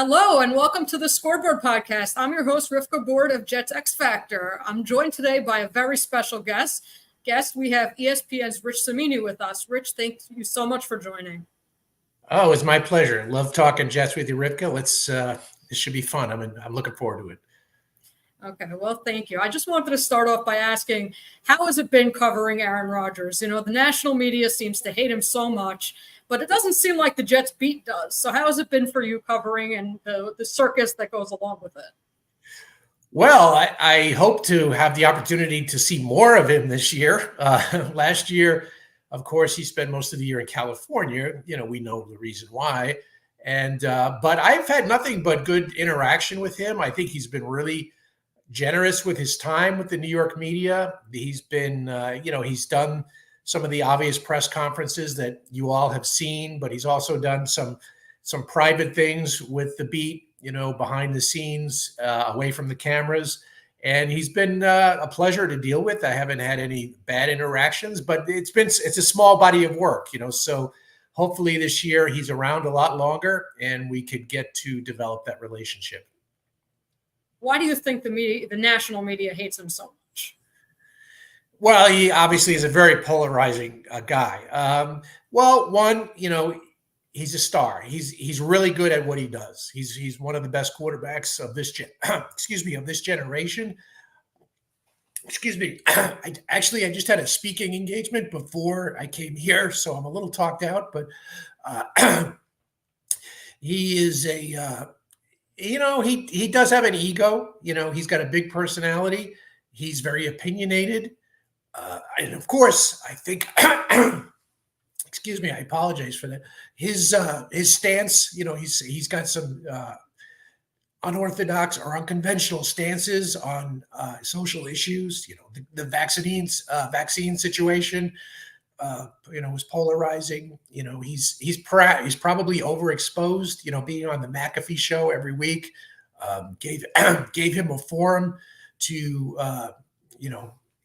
Hello and welcome to the Scoreboard Podcast. I'm your host, Boord of Jets X Factor. I'm joined today by a very special guest. We have ESPN's Rich Cimini with us. Rich, thank you so much for joining. Oh, it's my pleasure. Love talking Jets with you, Rivka. This should be fun. I'm looking forward to it. Okay, well, thank you. I just wanted to start off by asking, how has it been covering Aaron Rodgers? You know, the national media seems to hate him so much, but it doesn't seem like the Jets beat does. So how has it been for you covering and the circus that goes along with it? Well, I hope to have the opportunity to see more of him this year. Last year, of course, he spent most of the year in California. You know, we know the reason why. But I've had nothing but good interaction with him. I think he's been really generous with his time with the New York media. He's been, he's done some of the obvious press conferences that you all have seen, but he's also done some private things with the beat, behind the scenes, away from the cameras. And he's been a pleasure to deal with. I haven't had any bad interactions, but it's a small body of work, so hopefully this year he's around a lot longer and we could get to develop that relationship. Why do you think the national media hates him so much? Well, he obviously is a very polarizing guy. One, he's a star. He's really good at what he does. He's one of the best quarterbacks of this of this generation. Excuse me. I just had a speaking engagement before I came here, so I'm a little talked out. But he is he does have an ego. He's got a big personality. He's very opinionated. And of course, I think, excuse me, I apologize for that. His stance, he's got some unorthodox or unconventional stances on social issues. The vaccine situation, was polarizing. He's probably overexposed. Being on the McAfee show every week gave him a forum to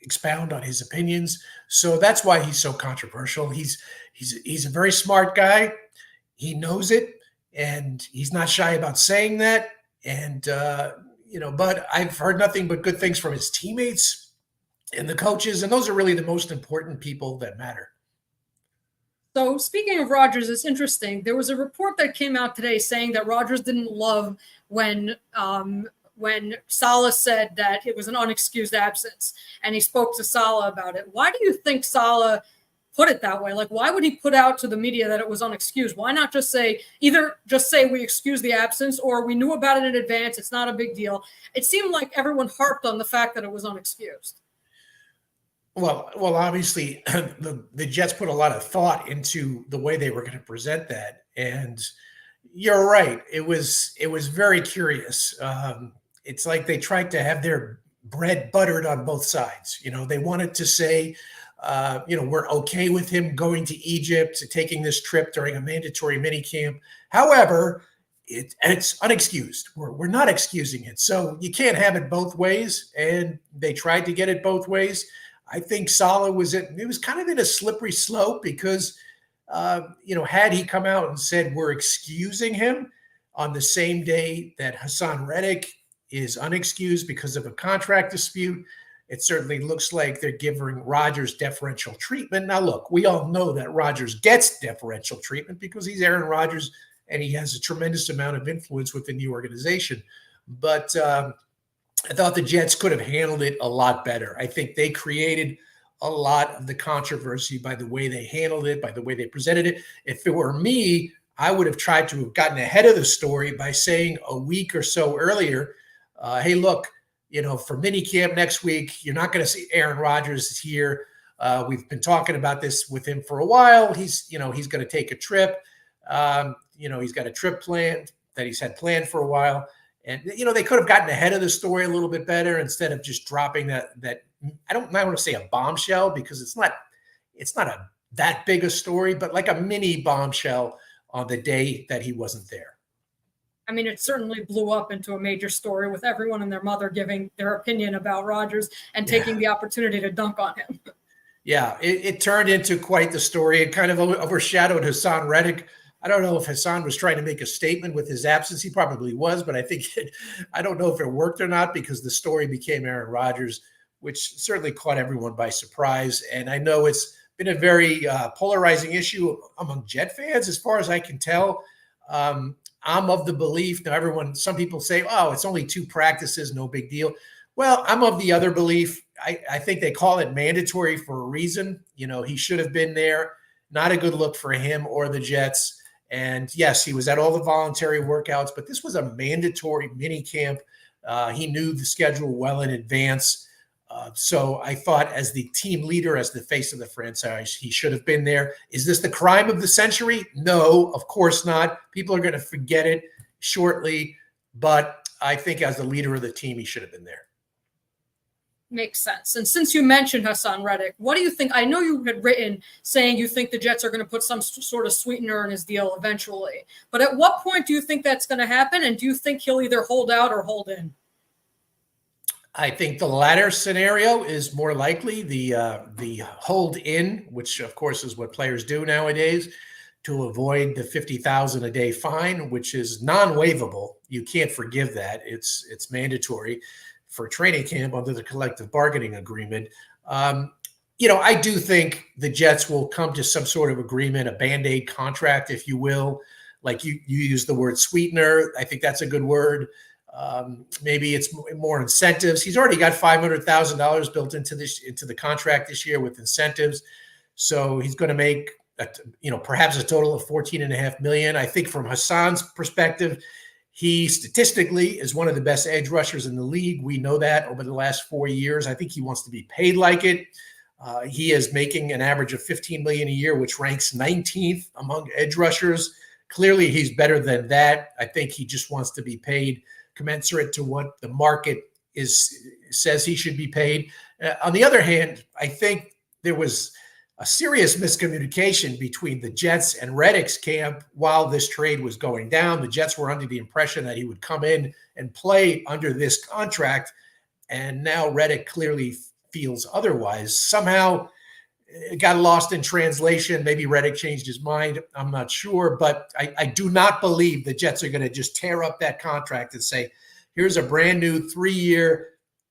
expound on his opinions. So that's why he's so controversial. He's a very smart guy. He knows it, and he's not shy about saying that. And but I've heard nothing but good things from his teammates and the coaches, and those are really the most important people that matter. So speaking of Rodgers, it's interesting. There was a report that came out today saying that Rodgers didn't love when Saleh said that it was an unexcused absence, and he spoke to Saleh about it. Why do you think Saleh put it that way? Like, why would he put out to the media that it was unexcused? Why not just say we excuse the absence, or we knew about it in advance, it's not a big deal? It seemed like everyone harped on the fact that it was unexcused. Well, obviously, the Jets put a lot of thought into the way they were going to present that, and you're right. It was very curious. It's like they tried to have their bread buttered on both sides. They wanted to say, we're okay with him going to Egypt, taking this trip during a mandatory minicamp. However, it's unexcused. We're not excusing it. So you can't have it both ways. And they tried to get it both ways. I think Saleh it was kind of in a slippery slope because, had he come out and said, we're excusing him on the same day that Hassan Reddick is unexcused because of a contract dispute, it certainly looks like they're giving Rodgers deferential treatment. Now, look, we all know that Rodgers gets deferential treatment because he's Aaron Rodgers and he has a tremendous amount of influence within the organization. But I thought the Jets could have handled it a lot better. I think they created a lot of the controversy by the way they handled it, by the way they presented it. If it were me, I would have tried to have gotten ahead of the story by saying a week or so earlier, hey, look, for minicamp next week, you're not going to see Aaron Rodgers here. We've been talking about this with him for a while. He's going to take a trip. He's got a trip planned that he's had planned for a while. And, they could have gotten ahead of the story a little bit better instead of just dropping that I don't want to say a bombshell because it's not that big a story, but like a mini bombshell on the day that he wasn't there. I mean, it certainly blew up into a major story with everyone and their mother giving their opinion about Rodgers and taking the opportunity to dunk on him. Yeah, it turned into quite the story. It kind of overshadowed Hassan Reddick. I don't know if Hassan was trying to make a statement with his absence. He probably was, but I don't know if it worked or not, because the story became Aaron Rodgers, which certainly caught everyone by surprise. And I know it's been a very polarizing issue among Jet fans, as far as I can tell. I'm of the belief now, some people say, oh, it's only 2 practices, no big deal. Well, I'm of the other belief. I think they call it mandatory for a reason. He should have been there. Not a good look for him or the Jets. And yes, he was at all the voluntary workouts, but this was a mandatory mini camp. He knew the schedule well in advance. So I thought, as the team leader, as the face of the franchise, he should have been there. Is this the crime of the century? No, of course not. People are going to forget it shortly. But I think as the leader of the team, he should have been there. Makes sense. And since you mentioned Hassan Reddick, what do you think? I know you had written saying you think the Jets are going to put some sort of sweetener in his deal eventually. But at what point do you think that's going to happen? And do you think he'll either hold out or hold in? I think the latter scenario is more likely. The hold in, which of course is what players do nowadays to avoid the $50,000 a day fine, which is non-waivable. You can't forgive that. It's mandatory for training camp under the collective bargaining agreement. I do think the Jets will come to some sort of agreement, a Band-Aid contract, if you will. Like you use the word sweetener. I think that's a good word. Maybe it's more incentives. He's already got $500,000 built into the contract this year with incentives. So he's going to make, perhaps a total of $14.5 million. I think from Hassan's perspective, he statistically is one of the best edge rushers in the league. We know that over the last 4 years. I think he wants to be paid like it. He is making an average of $15 million a year, which ranks 19th among edge rushers. Clearly, he's better than that. I think he just wants to be paid commensurate to what the market says he should be paid. On the other hand, I think there was a serious miscommunication between the Jets and Reddick's camp while this trade was going down. The Jets were under the impression that he would come in and play under this contract, and now Reddick clearly feels otherwise. Somehow it got lost in translation. Maybe Reddick changed his mind. I'm not sure, but I do not believe the Jets are going to just tear up that contract and say, here's a brand new 3-year,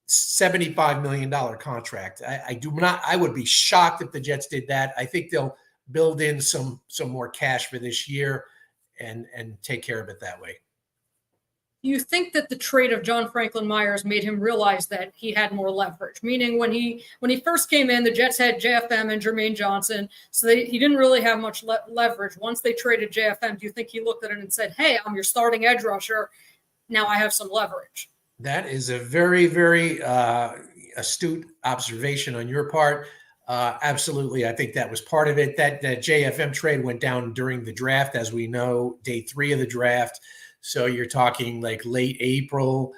$75 million contract. I do not. I would be shocked if the Jets did that. I think they'll build in some more cash for this year and take care of it that way. Do you think that the trade of John Franklin Myers made him realize that he had more leverage? Meaning when he first came in, the Jets had JFM and Jermaine Johnson, so he didn't really have much leverage. Once they traded JFM, do you think he looked at it and said, hey, I'm your starting edge rusher. Now I have some leverage? That is a very, very astute observation on your part. Absolutely. I think that was part of it. That JFM trade went down during the draft, as we know, day 3 of the draft. So you're talking like late April.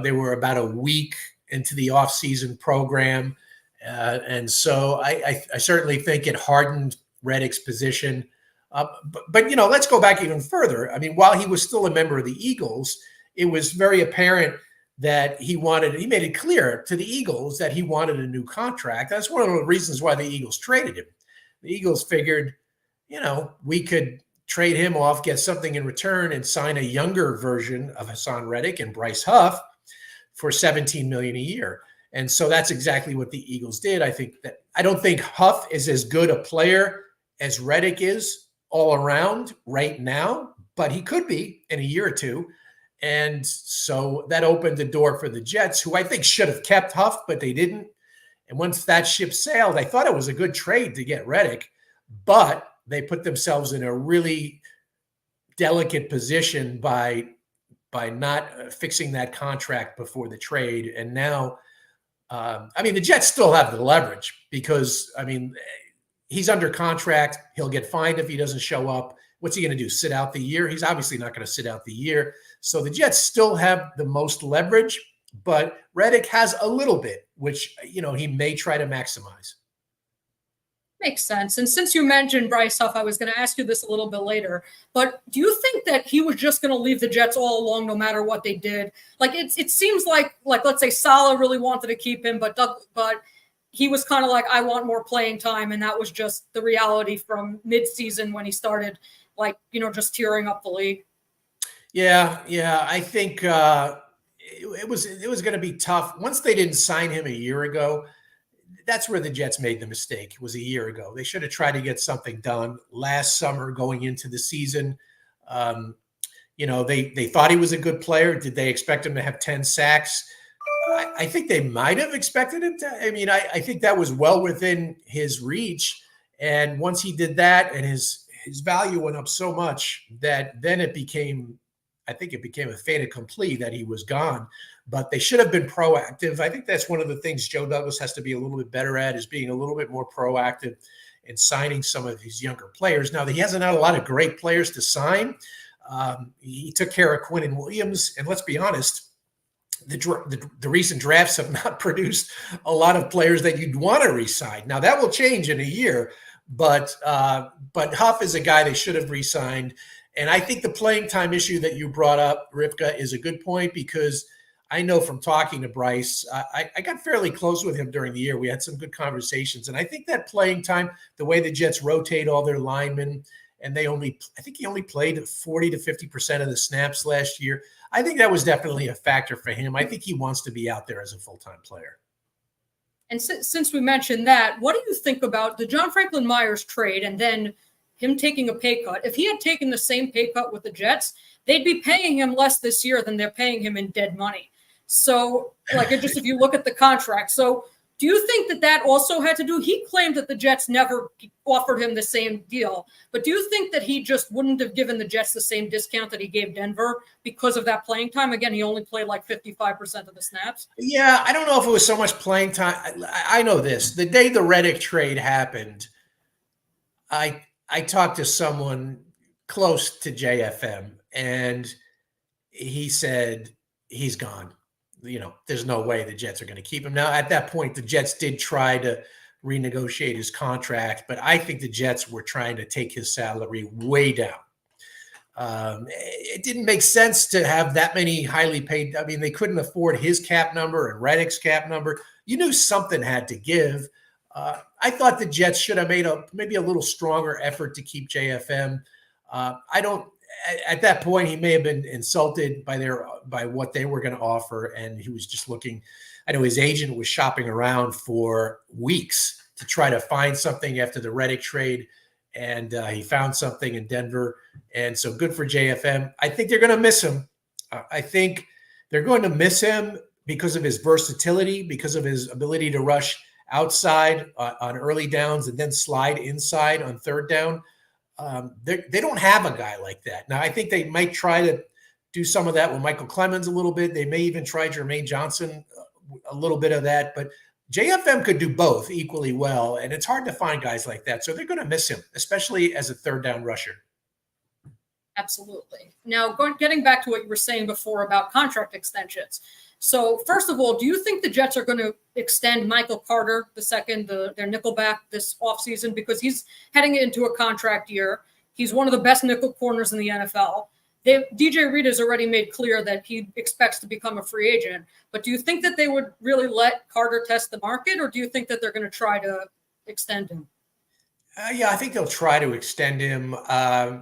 They were about a week into the offseason program. And so I certainly think it hardened Reddick's position. But let's go back even further. I mean, while he was still a member of the Eagles, it was very apparent that he made it clear to the Eagles that he wanted a new contract. That's one of the reasons why the Eagles traded him. The Eagles figured, we could trade him off, get something in return, and sign a younger version of Hassan Reddick and Bryce Huff for $17 million a year. And so that's exactly what the Eagles did. I don't think Huff is as good a player as Reddick is all around right now, but he could be in a year or two. And so that opened the door for the Jets, who I think should have kept Huff, but they didn't. And once that ship sailed, I thought it was a good trade to get Reddick, but they put themselves in a really delicate position by not fixing that contract before the trade. And now, the Jets still have the leverage because, he's under contract. He'll get fined if he doesn't show up. What's he going to do? Sit out the year? He's obviously not going to sit out the year. So the Jets still have the most leverage, but Reddick has a little bit, which, he may try to maximize. Makes sense. And since you mentioned Bryce Huff, I was going to ask you this a little bit later, but do you think that he was just going to leave the Jets all along no matter what they did? Like it seems like let's say Saleh really wanted to keep him, but he was kind of like, I want more playing time, and that was just the reality from mid-season when he started like, just tearing up the league. Yeah. I think it was going to be tough once they didn't sign him a year ago. That's where the Jets made the mistake. It was a year ago. They should have tried to get something done last summer going into the season. Um, they thought he was a good player. Did they expect him to have 10 sacks? I think they might have expected him to. I mean, I think that was well within his reach. And once he did that, and his value went up so much that then I think it became a fait accompli that he was gone. But they should have been proactive. I think that's one of the things Joe Douglas has to be a little bit better at, is being a little bit more proactive in signing some of his younger players. Now, he hasn't had a lot of great players to sign. He took care of Quinnen Williams, and let's be honest, the recent drafts have not produced a lot of players that you'd want to re-sign. Now that will change in a year, but Huff is a guy they should have re-signed. And I think the playing time issue that you brought up, Rivka, is a good point, because I know from talking to Bryce, I got fairly close with him during the year. We had some good conversations, and I think that playing time, the way the Jets rotate all their linemen, and I think he only played 40 to 50% of the snaps last year. I think that was definitely a factor for him. I think he wants to be out there as a full-time player. And since we mentioned that, what do you think about the John Franklin Myers trade and then him taking a pay cut? If he had taken the same pay cut with the Jets, they'd be paying him less this year than they're paying him in dead money. So, if you look at the contract. So, do you think that also had to do? He claimed that the Jets never offered him the same deal. But do you think that he just wouldn't have given the Jets the same discount that he gave Denver because of that playing time? Again, he only played like 55% of the snaps. Yeah, I don't know if it was so much playing time. I know this. The day the Reddick trade happened, I talked to someone close to JFM, and he said he's gone. There's no way the Jets are going to keep him. Now, at that point, the Jets did try to renegotiate his contract, but I think the Jets were trying to take his salary way down. It didn't make sense to have that many highly paid. I mean, they couldn't afford his cap number and Reddick's cap number. You knew something had to give. I thought the Jets should have made maybe a little stronger effort to keep JFM. At that point, he may have been insulted by what they were going to offer, and he was just looking. I know his agent was shopping around for weeks to try to find something after the Reddick trade, and he found something in Denver. And so good for JFM. I think they're going to miss him. I think they're going to miss him because of his versatility, because of his ability to rush outside on early downs and then slide inside on third down. They don't have a guy like that. Now, I think they might try to do some of that with Michael Clemens a little bit. They may even try Jermaine Johnson, a little bit of that. But JFM could do both equally well, and it's hard to find guys like that. So they're going to miss him, especially as a third down rusher. Absolutely. Now, getting back to what you were saying before about contract extensions. So, first of all, do you think the Jets are going to extend Michael Carter II, their nickelback, this offseason? Because he's heading into a contract year. He's one of the best nickel corners in the NFL. DJ Reed has already made clear that he expects to become a free agent. But do you think that they would really let Carter test the market, or do you think that they're going to try to extend him? Yeah, I think they'll try to extend him. I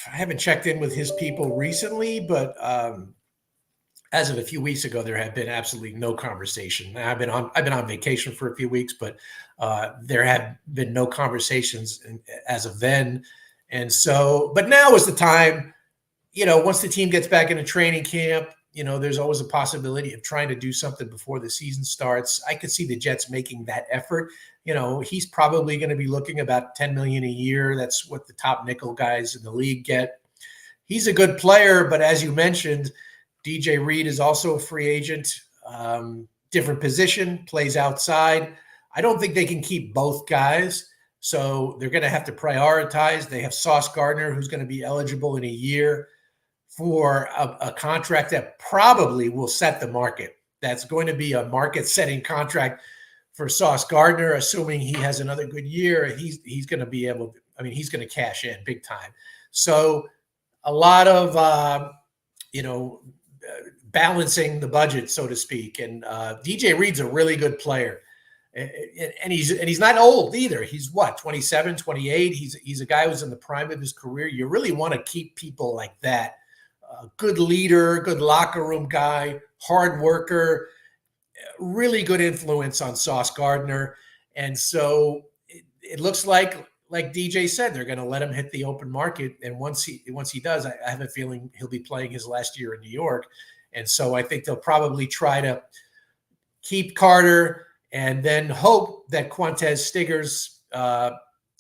haven't checked in with his people recently, but as of a few weeks ago, there had been absolutely no conversation. I've been on vacation for a few weeks, but there had been no conversations as of then. And so, but now is the time, once the team gets back into training camp, there's always a possibility of trying to do something before the season starts. I could see the Jets making that effort. He's probably going to be looking about $10 million a year. That's what the top nickel guys in the league get. He's a good player, but as you mentioned, DJ Reed is also a free agent, different position, plays outside. I don't think they can keep both guys, so they're going to have to prioritize. They have Sauce Gardner, who's going to be eligible in a year for a contract that probably will set the market. That's going to be a market-setting contract for Sauce Gardner, assuming he has another good year. He's going to be able to, he's going to cash in big time. So a lot of, balancing the budget, so to speak. And DJ Reed's a really good player. And he's not old either. He's what, 27, 28. He's a guy who's in the prime of his career. You really want to keep people like that. Good leader, good locker room guy, hard worker, really good influence on Sauce Gardner. And so it looks like DJ said, they're going to let him hit the open market. And once he does, I have a feeling he'll be playing his last year in New York. And so I think they'll probably try to keep Carter and then hope that Quintez Stiggers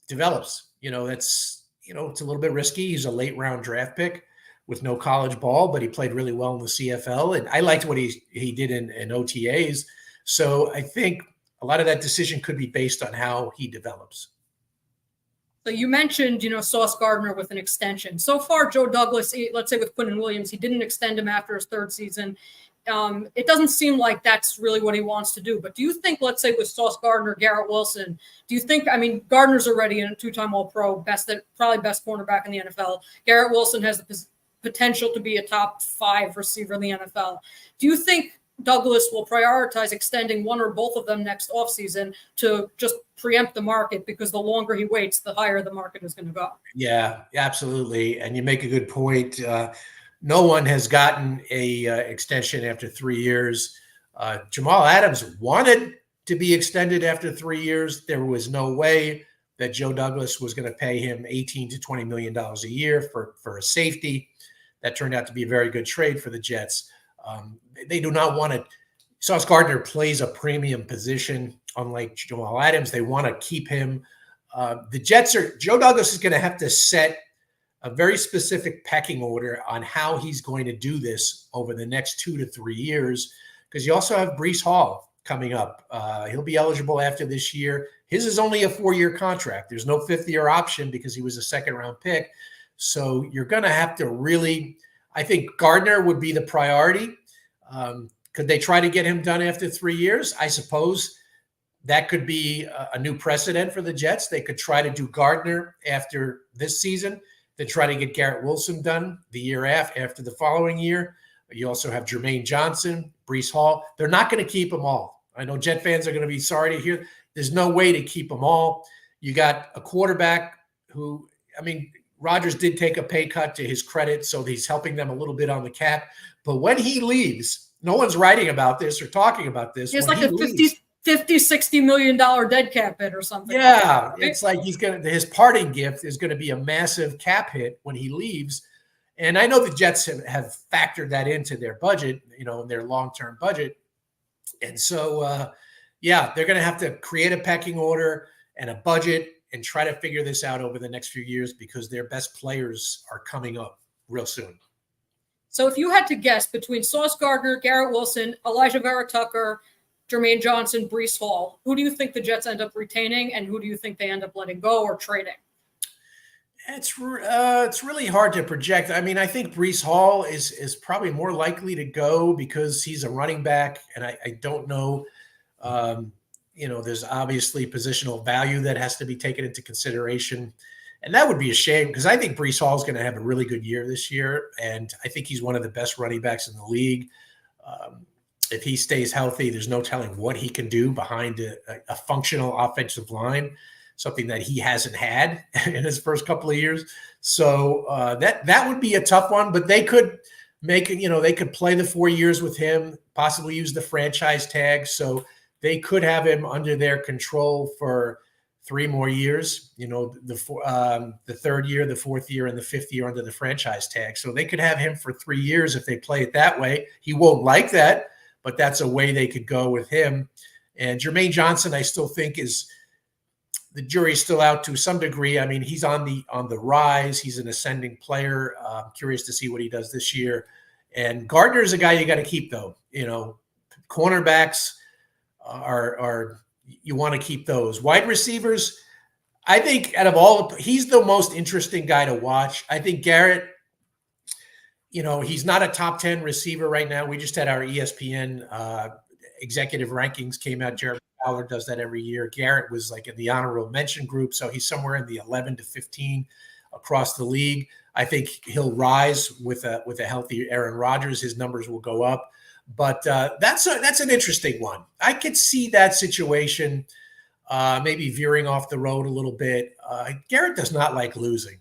develops. It's a little bit risky. He's a late round draft pick with no college ball, but he played really well in the CFL. And I liked what he did in OTAs. So I think a lot of that decision could be based on how he develops. So you mentioned, Sauce Gardner with an extension. So far, Joe Douglas, let's say with Quinnen Williams, he didn't extend him after his third season. It doesn't seem like that's really what he wants to do. But do you think, let's say with Sauce Gardner, Garrett Wilson, do you think, Gardner's already a two-time All-Pro, probably best cornerback in the NFL. Garrett Wilson has the potential to be a top 5 receiver in the NFL. Do you think Douglas will prioritize extending one or both of them next offseason to just preempt the market, because the longer he waits, the higher the market is going to go? Yeah, absolutely. And you make a good point. No one has gotten a extension after 3 years. Jamal Adams wanted to be extended after 3 years. There was no way that Joe Douglas was going to pay him $18 to $20 million a year for a safety. That turned out to be a very good trade for the Jets. They do not want to. Sauce Gardner plays a premium position, unlike Jamal Adams. They want to keep him. Joe Douglas is going to have to set a very specific pecking order on how he's going to do this over the next 2 to 3 years, because you also have Breece Hall coming up. He'll be eligible after this year. His is only a 4-year contract. There's no 5th-year option because he was a second-round pick. So you're going to have to really, I think Gardner would be the priority. Could they try to get him done after 3 years? I suppose that could be a new precedent for the Jets. They could try to do Gardner after this season, then try to get Garrett Wilson done the year after the following year. You also have Jermaine Johnson, Breece Hall. They're not going to keep them all. I know Jet fans are going to be sorry to hear. There's no way to keep them all. You got a quarterback who, Rodgers did take a pay cut to his credit, so he's helping them a little bit on the cap. But when he leaves, no one's writing about this or talking about this. It's like a $50-60 million dead cap hit or something. Yeah, it's like his parting gift is going to be a massive cap hit when he leaves. And I know the Jets have factored that into their budget, their long-term budget. And so, they're going to have to create a pecking order and a budget and try to figure this out over the next few years, because their best players are coming up real soon. So if you had to guess between Sauce Gardner, Garrett Wilson, Elijah Vera-Tucker, Jermaine Johnson, Breece Hall, who do you think the Jets end up retaining, and who do you think they end up letting go or trading? It's really hard to project. I think Breece Hall is probably more likely to go because he's a running back, and I don't know. There's obviously positional value that has to be taken into consideration. And that would be a shame, because I think Breece Hall is going to have a really good year this year. And I think he's one of the best running backs in the league. If he stays healthy, there's no telling what he can do behind a functional offensive line, something that he hasn't had in his first couple of years. So that would be a tough one, but they could they could play the 4 years with him, possibly use the franchise tag. So they could have him under their control for 3 more years, the third year, the 4th year, and the 5th year under the franchise tag. So they could have him for 3 years if they play it that way. He won't like that, but that's a way they could go with him. And Jermaine Johnson, I still think the jury's still out to some degree. He's on the rise. He's an ascending player. I'm curious to see what he does this year. And Gardner's a guy you got to keep, though. Cornerbacks are you want to keep those. Wide receivers, I think out of all, he's the most interesting guy to watch. I think Garrett, he's not a top 10 receiver right now. We just had our ESPN executive rankings came out. Jared Fowler does that every year. Garrett was like in the honorable mention group, so he's somewhere in the 11 to 15 across the league. I think he'll rise with a healthy Aaron Rodgers. His numbers will go up. But that's an interesting one. I could see that situation maybe veering off the road a little bit. Garrett does not like losing.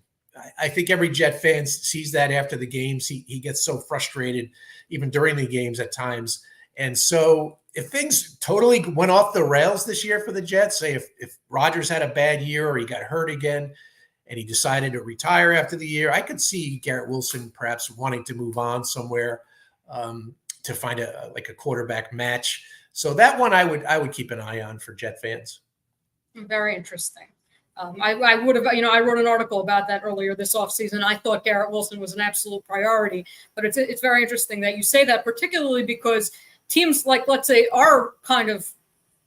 I think every Jet fan sees that after the games. He gets so frustrated, even during the games at times. And so if things totally went off the rails this year for the Jets, say if Rodgers had a bad year or he got hurt again and he decided to retire after the year, I could see Garrett Wilson perhaps wanting to move on somewhere to find a quarterback match. So that one I would keep an eye on for Jet fans. Very interesting. I would have, I wrote an article about that earlier this offseason. I thought Garrett Wilson was an absolute priority, but it's very interesting that you say that, particularly because teams like, let's say, are kind of,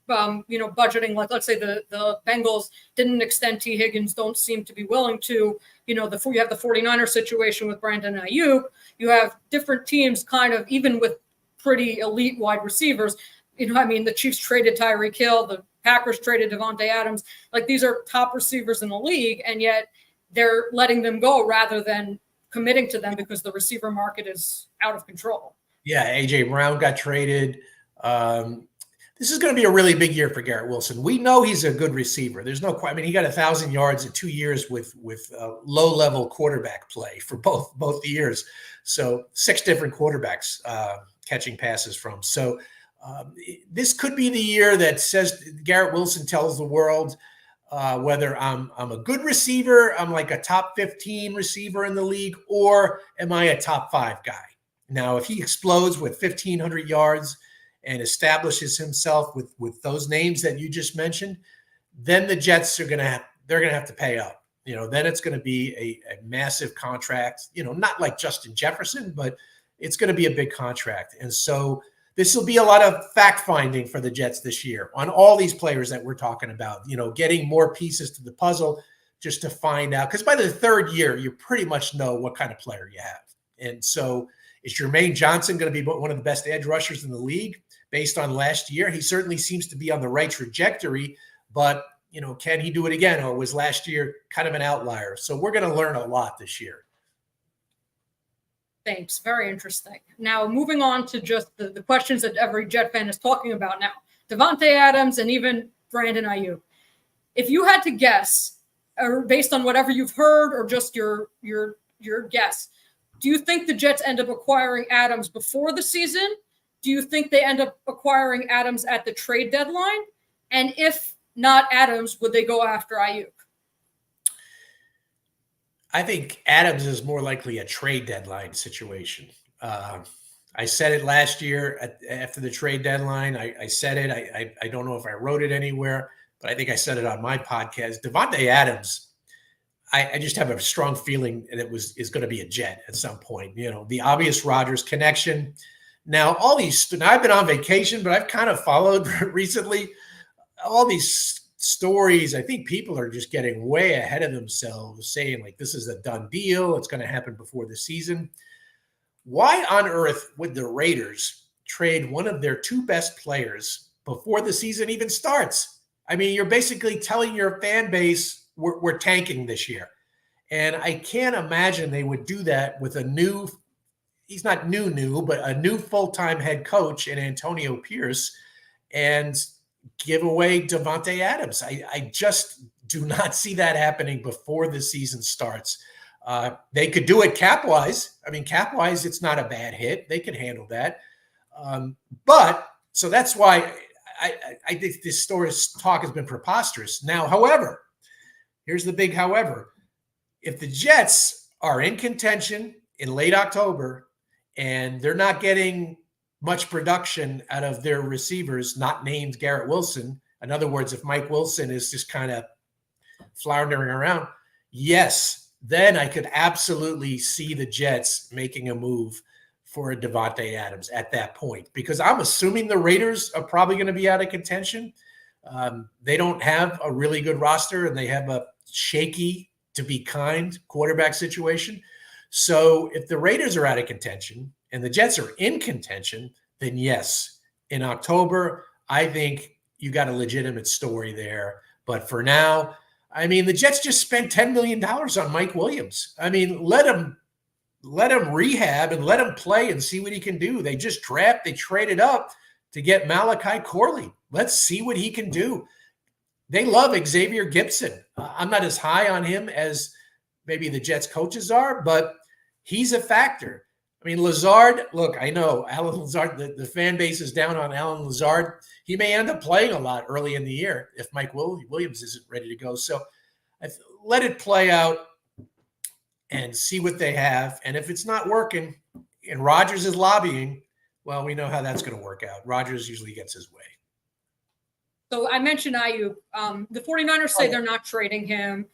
budgeting, like, let's say the Bengals didn't extend T. Higgins, don't seem to be willing to, you have the 49er situation with Brandon Ayuk. You have different teams kind of, even with pretty elite wide receivers, the Chiefs traded Tyreek Hill, the Packers traded Davante Adams. Like, these are top receivers in the league, and yet they're letting them go rather than committing to them because the receiver market is out of control. Yeah, A.J. Brown got traded. This is going to be a really big year for Garrett Wilson. We know he's a good receiver. There's no question. He got 1,000 yards in 2 years with low-level quarterback play for both the years. So 6 different quarterbacks catching passes from. So this could be the year that says Garrett Wilson tells the world whether I'm a good receiver, I'm like a top 15 receiver in the league, or am I a top 5 guy? Now, if he explodes with 1,500 yards and establishes himself with those names that you just mentioned, then the Jets are going to have to pay up. Then it's going to be a massive contract. Not like Justin Jefferson, but it's going to be a big contract, and so this will be a lot of fact-finding for the Jets this year on all these players that we're talking about, getting more pieces to the puzzle just to find out. Because by the 3rd year, you pretty much know what kind of player you have. And so is Jermaine Johnson going to be one of the best edge rushers in the league based on last year? He certainly seems to be on the right trajectory, but, can he do it again? Or was last year kind of an outlier? So we're going to learn a lot this year. Thanks. Very interesting. Now, moving on to just the questions that every Jet fan is talking about now. Davante Adams and even Brandon Ayuk. If you had to guess, or based on whatever you've heard or just your guess, do you think the Jets end up acquiring Adams before the season? Do you think they end up acquiring Adams at the trade deadline? And if not Adams, would they go after Ayuk? I think Adams is more likely a trade deadline situation. I said it last year after the trade deadline. I said it. I don't know if I wrote it anywhere, but I think I said it on my podcast. Davante Adams, I just have a strong feeling that is going to be a Jet at some point. The obvious Rodgers connection. Now, I've been on vacation, but I've kind of followed recently all these stories. I think people are just getting way ahead of themselves, saying like this is a done deal. It's going to happen before the season. Why on earth would the Raiders trade one of their 2 best players before the season even starts? You're basically telling your fan base we're tanking this year. And I can't imagine they would do that with he's not new, but a new full-time head coach in Antonio Pierce, and give away Davante Adams. I just do not see that happening before the season starts. They could do it cap-wise. Cap-wise, it's not a bad hit. They can handle that. So that's why I think this talk has been preposterous. Now, however, here's the big however. If the Jets are in contention in late October and they're not getting much production out of their receivers, not named Garrett Wilson. In other words, if Mike Wilson is just kind of floundering around, yes, then I could absolutely see the Jets making a move for a Davante Adams at that point, because I'm assuming the Raiders are probably going to be out of contention. They don't have a really good roster, and they have a shaky, to be kind, quarterback situation. So if the Raiders are out of contention and the Jets are in contention, then yes, in October, I think you got a legitimate story there. But for now, the Jets just spent $10 million on Mike Williams. Let him let him rehab and let him play and see what he can do. They traded up to get Malachi Corley. Let's see what he can do. They love Xavier Gibson. I'm not as high on him as maybe the Jets coaches are, but he's a factor. I mean, Lazard, look, I know Alan Lazard, the fan base is down on Alan Lazard. He may end up playing a lot early in the year if Mike Williams isn't ready to go. So let it play out and see what they have. And if it's not working and Rodgers is lobbying, well, we know how that's going to work out. Rodgers usually gets his way. So I mentioned Ayuk. The 49ers say they're not trading him.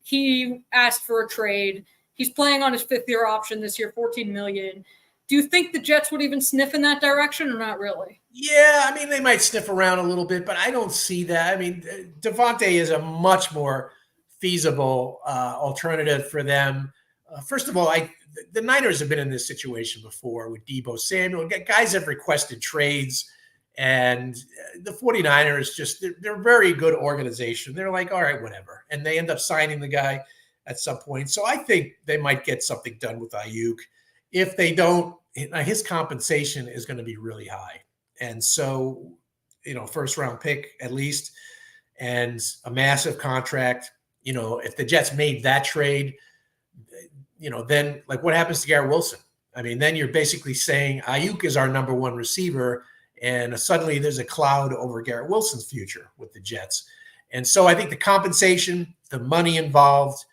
He asked for a trade. He's playing on his fifth-year option this year, $14 million. Do you think the Jets would even sniff in that direction or not really? Yeah, I mean, they might sniff around a little bit, but I don't see that. I mean, Devontae is a much more feasible alternative for them. First of all, the Niners have been in this situation before with Deebo Samuel. Guys have requested trades, and the 49ers they're a very good organization. They're like, all right, whatever. And they end up signing the guy at some point. So I think they might get something done with Ayuk. If they don't, his compensation is going to be really high. And so, first round pick at least, and a massive contract. If the Jets made that trade, then like what happens to Garrett Wilson? I mean, then you're basically saying Ayuk is our number one receiver, and suddenly there's a cloud over Garrett Wilson's future with the Jets. And so I think the compensation, the money involved,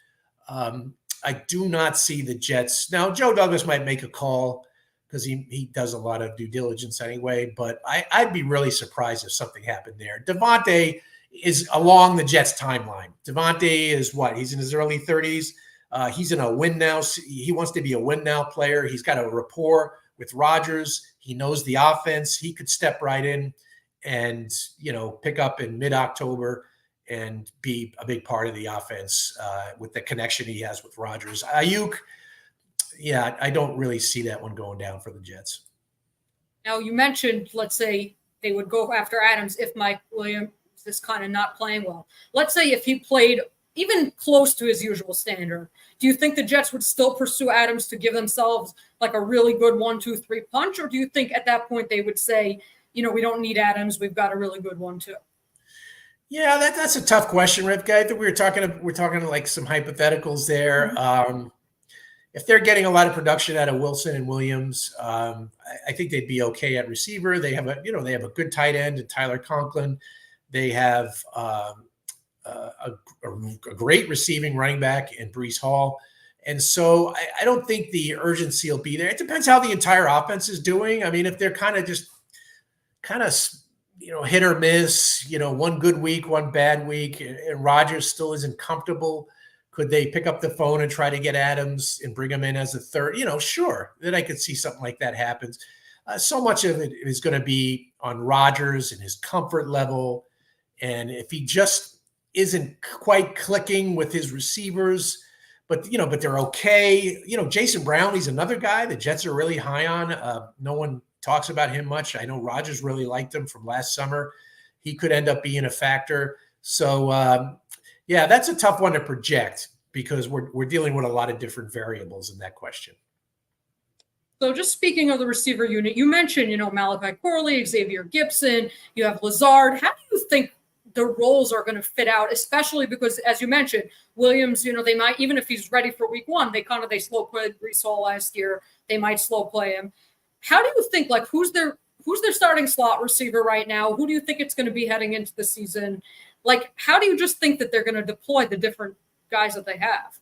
I do not see the Jets. Now, Joe Douglas might make a call because he does a lot of due diligence anyway, but I'd be really surprised if something happened there. Devontae is along the Jets timeline. Devontae is what? He's in his early 30s. He's in a win now. He wants to be a win now player. He's got a rapport with Rodgers. He knows the offense. He could step right in and, pick up in mid-October and be a big part of the offense with the connection he has with Rodgers. Ayuk, yeah, I don't really see that one going down for the Jets. Now, you mentioned, let's say they would go after Adams if Mike Williams is kind of not playing well. Let's say if he played even close to his usual standard, do you think the Jets would still pursue Adams to give themselves like a really good 1-2-3 punch? Or do you think at that point they would say, we don't need Adams, we've got a really good 1-2? Yeah, that's a tough question, Ripka. I think we're talking like some hypotheticals there. Mm-hmm. If they're getting a lot of production out of Wilson and Williams, I think they'd be okay at receiver. They have a good tight end in Tyler Conklin. They have a great receiving running back in Breece Hall. And so I don't think the urgency will be there. It depends how the entire offense is doing. I mean, if they're kind of hit or miss, one good week, one bad week, and Rodgers still isn't comfortable, could they pick up the phone and try to get Adams and bring him in as a third? Sure. Then I could see something like that happens. So much of it is going to be on Rodgers and his comfort level. And if he just isn't quite clicking with his receivers, but they're okay. Jason Brown, he's another guy the Jets are really high on. No one talks about him much. I know Rodgers really liked him from last summer. He could end up being a factor. So, yeah, that's a tough one to project because we're dealing with a lot of different variables in that question. So just speaking of the receiver unit, you mentioned, Malachi Corley, Xavier Gibson, you have Lazard. How do you think the roles are going to fit out, especially because, as you mentioned, Williams, they might, even if he's ready for week one, they slow played Breece Hall last year. They might slow play him. How do you think, who's their starting slot receiver right now? Who do you think it's going to be heading into the season? How do you just think that they're going to deploy the different guys that they have?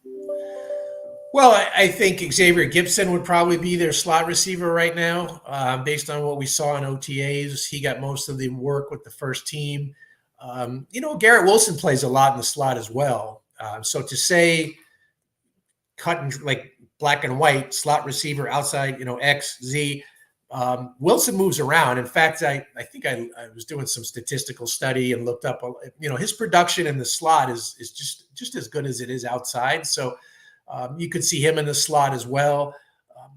Well, I think Xavier Gibson would probably be their slot receiver right now, based on what we saw in OTAs. He got most of the work with the first team. Garrett Wilson plays a lot in the slot as well. So to say cut and like black and white slot receiver outside, X, Z, Wilson moves around. In fact, I think I was doing some statistical study and looked up, his production in the slot is just as good as it is outside. So you could see him in the slot as well.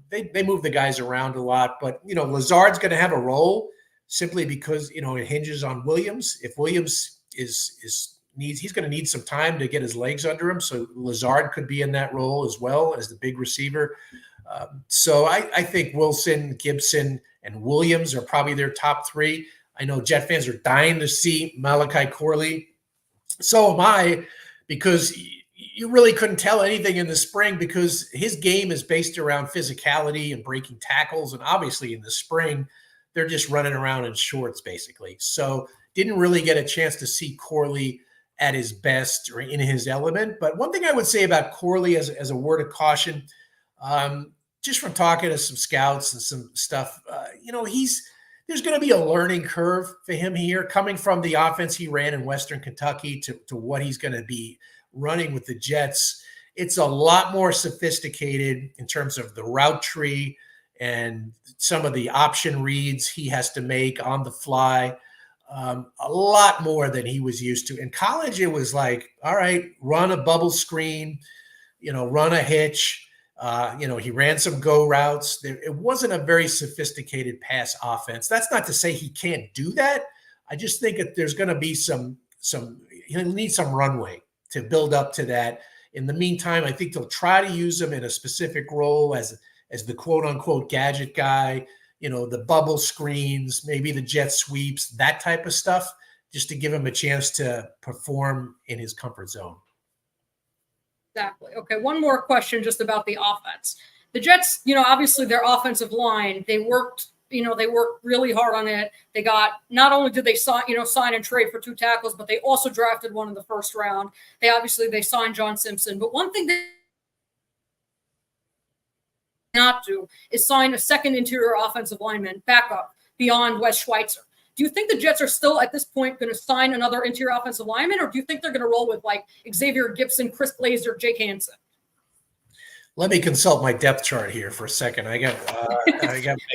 They move the guys around a lot, but Lazard's going to have a role simply because it hinges on Williams. If Williams he's going to need some time to get his legs under him, so Lazard could be in that role as well as the big receiver. So I think Wilson, Gibson, and Williams are probably their top three. I know Jet fans are dying to see Malachi Corley. So am I, because you really couldn't tell anything in the spring because his game is based around physicality and breaking tackles. And obviously in the spring, they're just running around in shorts basically. So didn't really get a chance to see Corley at his best or in his element. But one thing I would say about Corley as a word of caution, just from talking to some scouts and some stuff, there's going to be a learning curve for him here, coming from the offense he ran in Western Kentucky to what he's going to be running with the Jets. It's a lot more sophisticated in terms of the route tree and some of the option reads he has to make on the fly. A lot more than he was used to. In college, it was like, all right, run a bubble screen, run a hitch. He ran some go routes. It wasn't a very sophisticated pass offense. That's not to say he can't do that. I just think that there's going to be he'll need some runway to build up to that. In the meantime, I think they'll try to use him in a specific role as the quote unquote gadget guy, the bubble screens, maybe the jet sweeps, that type of stuff, just to give him a chance to perform in his comfort zone. Exactly. Okay, one more question just about the offense. The Jets, obviously their offensive line, they worked really hard on it. They got, not only did they sign and trade for 2 tackles, but they also drafted one in the first round. They signed John Simpson. But one thing they not do is sign a second interior offensive lineman backup beyond Wes Schweitzer. Do you think the Jets are still at this point going to sign another interior offensive lineman, or do you think they're going to roll with like Xavier Gibson, Chris Blazer, Jake Hansen? Let me consult my depth chart here for a second. I got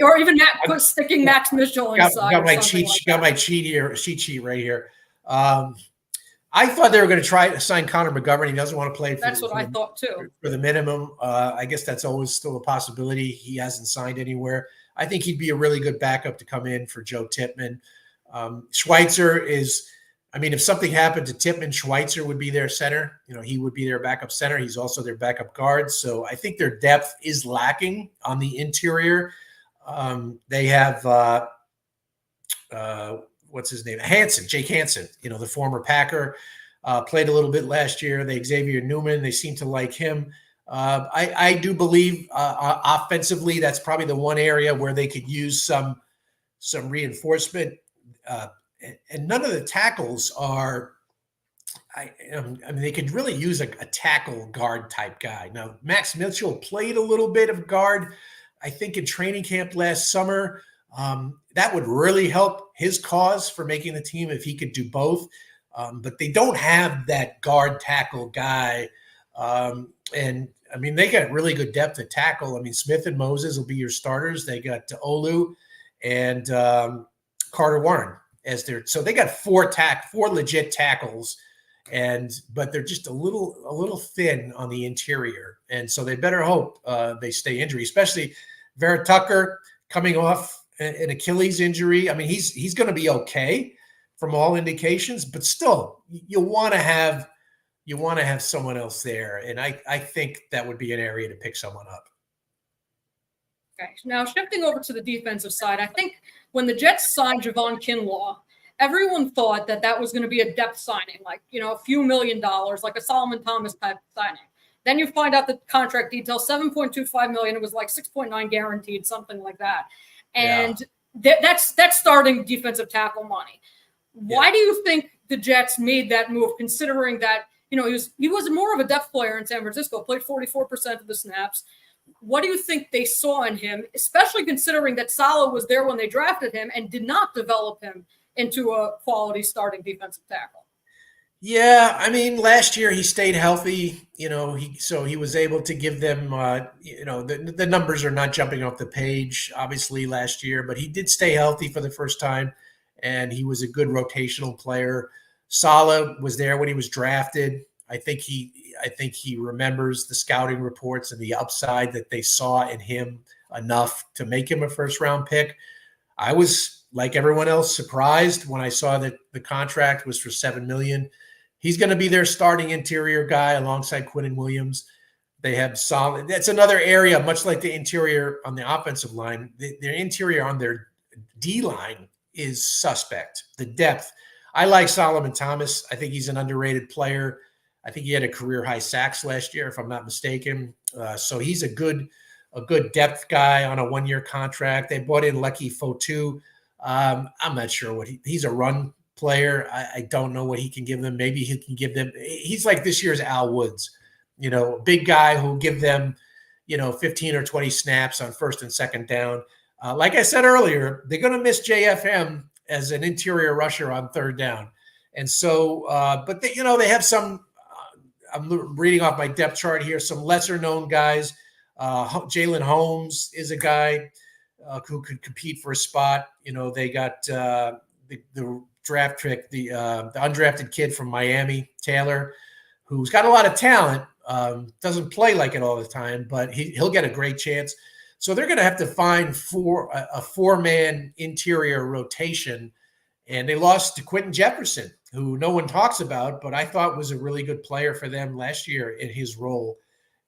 or even sticking Max Mitchell inside. Got my cheat sheet right here. I thought they were going to try to sign Connor McGovern. He doesn't want to play. That's what I thought too. For the minimum, I guess that's always still a possibility. He hasn't signed anywhere. I think he'd be a really good backup to come in for Joe Tippmann. Schweitzer is, if something happened to Tippmann, Schweitzer would be their center. He would be their backup center. He's also their backup guard. So I think their depth is lacking on the interior. They have, what's his name? Jake Hansen, the former Packer, played a little bit last year. Xavier Newman, they seem to like him. I do believe offensively, that's probably the one area where they could use some reinforcement. And none of the tackles are, they could really use a tackle guard type guy. Now, Max Mitchell played a little bit of guard, I think, in training camp last summer. That would really help his cause for making the team if he could do both. But they don't have that guard tackle guy. They got really good depth at tackle. Smith and Moses will be your starters. They got Olu and Carter Warren as so they got 4 legit tackles, but they're just a little thin on the interior. And so they better hope they stay injury, especially Vera Tucker coming off an Achilles injury. He's going to be okay from all indications, but still you want to have someone else there. And I think that would be an area to pick someone up. Okay. Now shifting over to the defensive side, I think when the Jets signed Javon Kinlaw, everyone thought that was going to be a depth signing, like, a few $1 million, like a Solomon Thomas type signing. Then you find out the contract details, $7.25 million. It was like 6.9 guaranteed, something like that. And that's starting defensive tackle money. Why do you think the Jets made that move, considering that, he was more of a depth player in San Francisco, played 44% of the snaps? What do you think they saw in him, especially considering that Saleh was there when they drafted him and did not develop him into a quality starting defensive tackle? Yeah, last year he stayed healthy. He was able to give them. The numbers are not jumping off the page, obviously, last year, but he did stay healthy for the first time, and he was a good rotational player. Saleh was there when he was drafted. I think he remembers the scouting reports and the upside that they saw in him enough to make him a first-round pick. I was, like everyone else, surprised when I saw that the contract was for $7 million. He's going to be their starting interior guy alongside Quinnen Williams. They have solid. That's another area, much like the interior on the offensive line. Their interior on their D line is suspect. The depth. I like Solomon Thomas. I think he's an underrated player. I think he had a career high sacks last year, if I'm not mistaken. So he's a good depth guy on a 1-year contract. They brought in Leki Fotu. I'm not sure what he's a run player. I don't know what he can give them. Maybe he can give them. He's like this year's Al Woods, a big guy who'll give them, 15 or 20 snaps on first and second down. Like I said earlier, they're going to miss JFM as an interior rusher on third down. And so, but they have some, I'm reading off my depth chart here, some lesser known guys. Jalen Holmes is a guy who could compete for a spot. They got the draft pick, the undrafted kid from Miami, Taylor, who's got a lot of talent. Doesn't play like it all the time, but he'll get a great chance. So they're going to have to find a 4-man interior rotation. And they lost to Quentin Jefferson, who no one talks about, but I thought was a really good player for them last year in his role.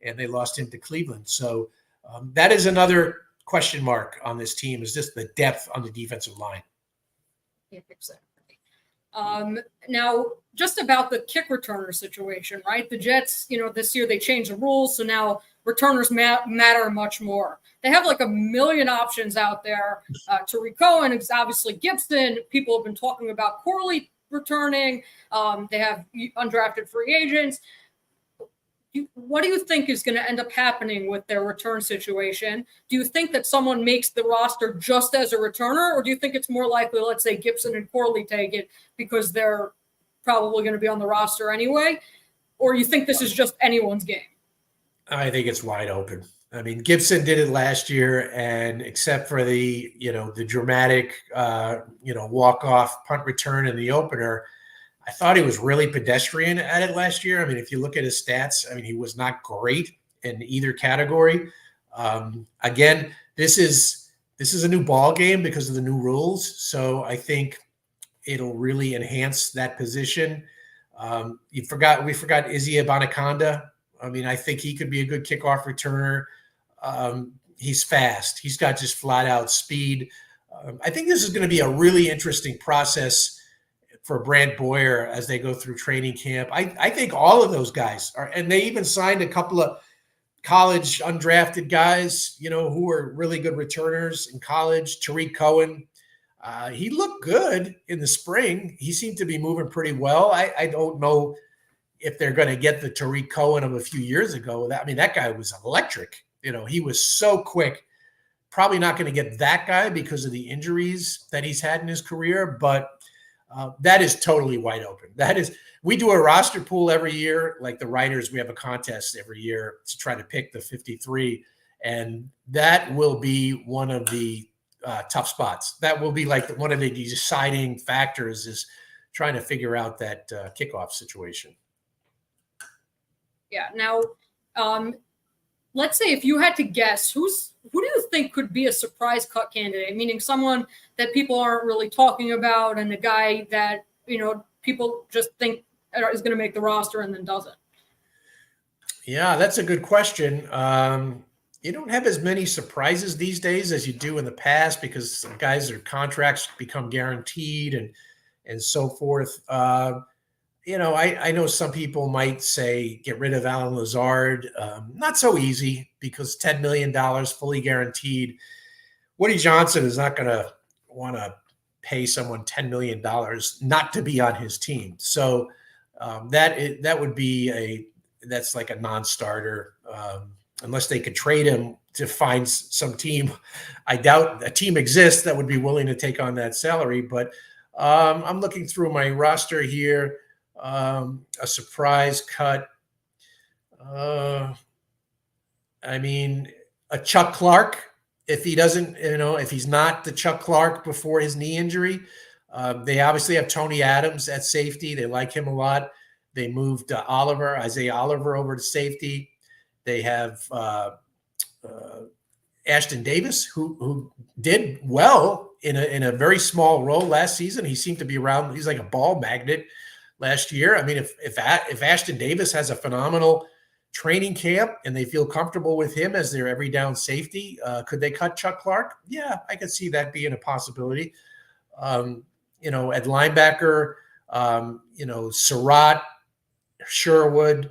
And they lost him to Cleveland. So that is another question mark on this team, is just the depth on the defensive line. Yeah, exactly. Now, just about the kick returner situation, right? The Jets, this year they changed the rules, so now returners matter much more. They have like a million options out there. Tariq Cohen is obviously Gibson. People have been talking about Corley returning. They have undrafted free agents. What do you think is going to end up happening with their return situation? Do you think that someone makes the roster just as a returner, or do you think it's more likely, let's say, Gibson and Corley take it because they're probably going to be on the roster anyway? Or you think this is just anyone's game? I think it's wide open. I mean, Gibson did it last year, and except for the dramatic, walk-off punt return in the opener, I thought he was really pedestrian at it last year. I mean, if you look at his stats, he was not great in either category. Again, this is a new ball game because of the new rules. So I think it'll really enhance that position. We forgot Izzy Abanikanda. I think he could be a good kickoff returner. He's fast. He's got just flat out speed. I think this is going to be a really interesting process for Brant Boyer as they go through training camp. I think all of those guys are, and they even signed a couple of college undrafted guys, who are really good returners in college. Tariq Cohen, he looked good in the spring. He seemed to be moving pretty well. I don't know if they're going to get the Tariq Cohen of a few years ago. That guy was electric. He was so quick. Probably not going to get that guy because of the injuries that he's had in his career, but that is totally wide open. We do a roster pool every year. Like the writers, we have a contest every year to try to pick the 53. And that will be one of the tough spots. That will be like one of the deciding factors, is trying to figure out that kickoff situation. Yeah. Now, let's say if you had to guess, who do you think could be a surprise cut candidate? Meaning someone that people aren't really talking about, and a guy that, people just think is going to make the roster and then doesn't. Yeah, that's a good question. You don't have as many surprises these days as you do in the past, because their contracts become guaranteed and so forth. I know some people might say get rid of Alan Lazard. Not so easy, because $10 million fully guaranteed. Woody Johnson is not going to want to pay someone $10 million not to be on his team. So that would be that's like a non-starter, unless they could trade him to find some team. I doubt a team exists that would be willing to take on that salary. But I'm looking through my roster here. A surprise cut. A Chuck Clark, if he doesn't, if he's not the Chuck Clark before his knee injury. They obviously have Tony Adams at safety. They like him a lot. They moved Isaiah Oliver over to safety. They have Ashton Davis, who did well in a very small role last season. He seemed to be around. He's like a ball magnet last year. If Ashton Davis has a phenomenal training camp and they feel comfortable with him as their every down safety, could they cut Chuck Clark? Yeah, I could see that being a possibility. At linebacker, Surratt, Sherwood,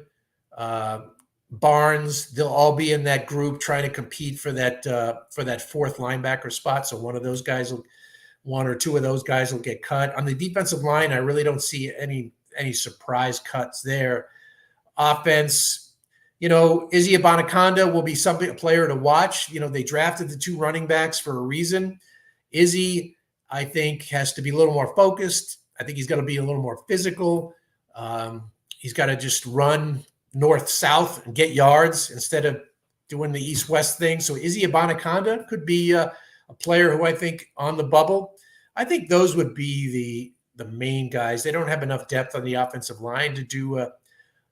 Barnes, they'll all be in that group trying to compete for that fourth linebacker spot. So one or two of those guys will get cut. On the defensive line, I really don't see any surprise cuts there. Offense, Izzy Abanaconda will be a player to watch. They drafted the two running backs for a reason. Izzy, I think, has to be a little more focused. I think he's going to be a little more physical. He's got to just run north-south and get yards instead of doing the east-west thing. So Izzy Abanaconda could be a player who I think on the bubble. I think those would be the main guys. They don't have enough depth on the offensive line to do a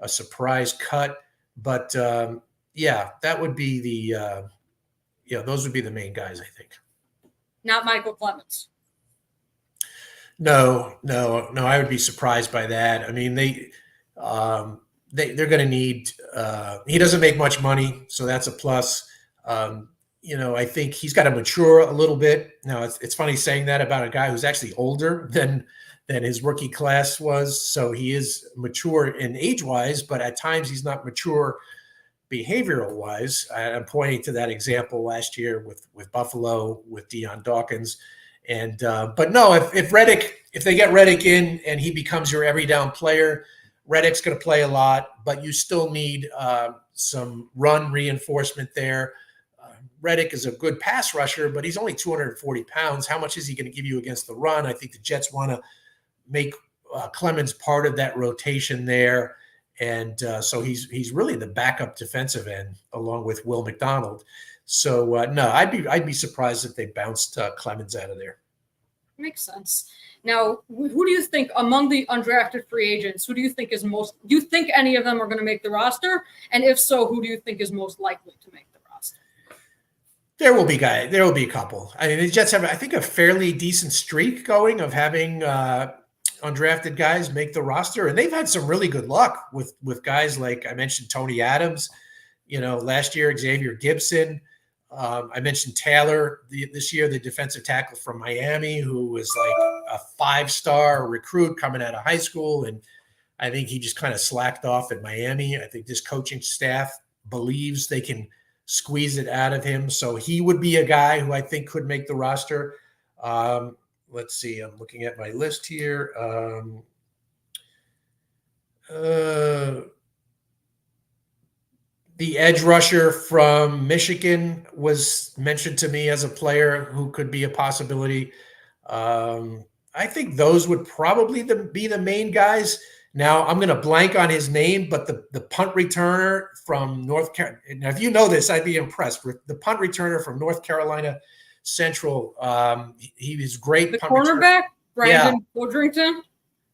surprise cut. But, that would be those would be the main guys, I think. Not Michael Clemens. No, I would be surprised by that. I mean, they're going to need. He doesn't make much money, so that's a plus. I think he's got to mature a little bit. Now, it's funny saying that about a guy who's actually older than his rookie class was. So he is mature in age-wise, but at times he's not mature behavioral-wise. I'm pointing to that example last year with Buffalo, with Deion Dawkins. And but no, if they get Reddick in and he becomes your every down player, Reddick's going to play a lot, but you still need some run reinforcement there. Reddick is a good pass rusher, but he's only 240 pounds. How much is he going to give you against the run? I think the Jets want to make Clemens part of that rotation there. And so he's really the backup defensive end along with Will McDonald. So no, I'd be surprised if they bounced Clemens out of there. Makes sense. Now, who do you think among the undrafted free agents, who do you think is most, do you think any of them are going to make the roster? And if so, who do you think is most likely to make the roster? There will be a couple. I mean, the Jets have, I think, a fairly decent streak going of having undrafted guys make the roster. And they've had some really good luck with guys like I mentioned, Tony Adams, last year, Xavier Gibson. I mentioned Taylor this year, the defensive tackle from Miami, who was like a 5-star recruit coming out of high school. And I think he just kind of slacked off at Miami. I think this coaching staff believes they can squeeze it out of him. So he would be a guy who I think could make the roster. Let's see. I'm looking at my list here. The edge rusher from Michigan was mentioned to me as a player who could be a possibility. I think those would probably be the main guys. Now, I'm going to blank on his name, but the punt returner from North Carolina. Now, if you know this, I'd be impressed. The punt returner from North Carolina Central, he was great. The cornerback, Brandon Woodrington?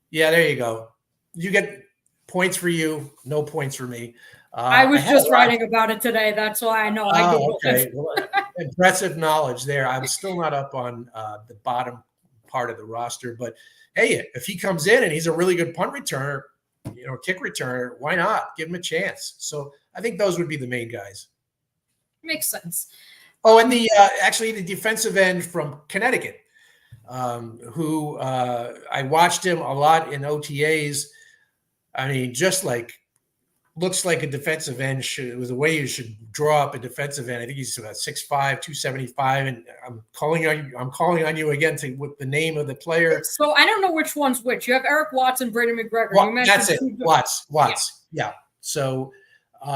Yeah, there you go. You get points for you, no points for me. I was just writing about it today. That's why I know. Okay. Well, impressive knowledge there. I'm still not up on the bottom part of the roster, but hey, if he comes in and he's a really good punt returner, kick returner, why not give him a chance? So I think those would be the main guys. Makes sense. Oh, and the defensive end from Connecticut, who I watched him a lot in OTAs. I mean, just looks like a defensive end it was the way you should draw up a defensive end. I think he's about 6'5", 275, and I'm calling on you again with the name of the player. So I don't know which one's which. You have Eric Watts and Brady McGregor. Well, that's it. Watts. Yeah. So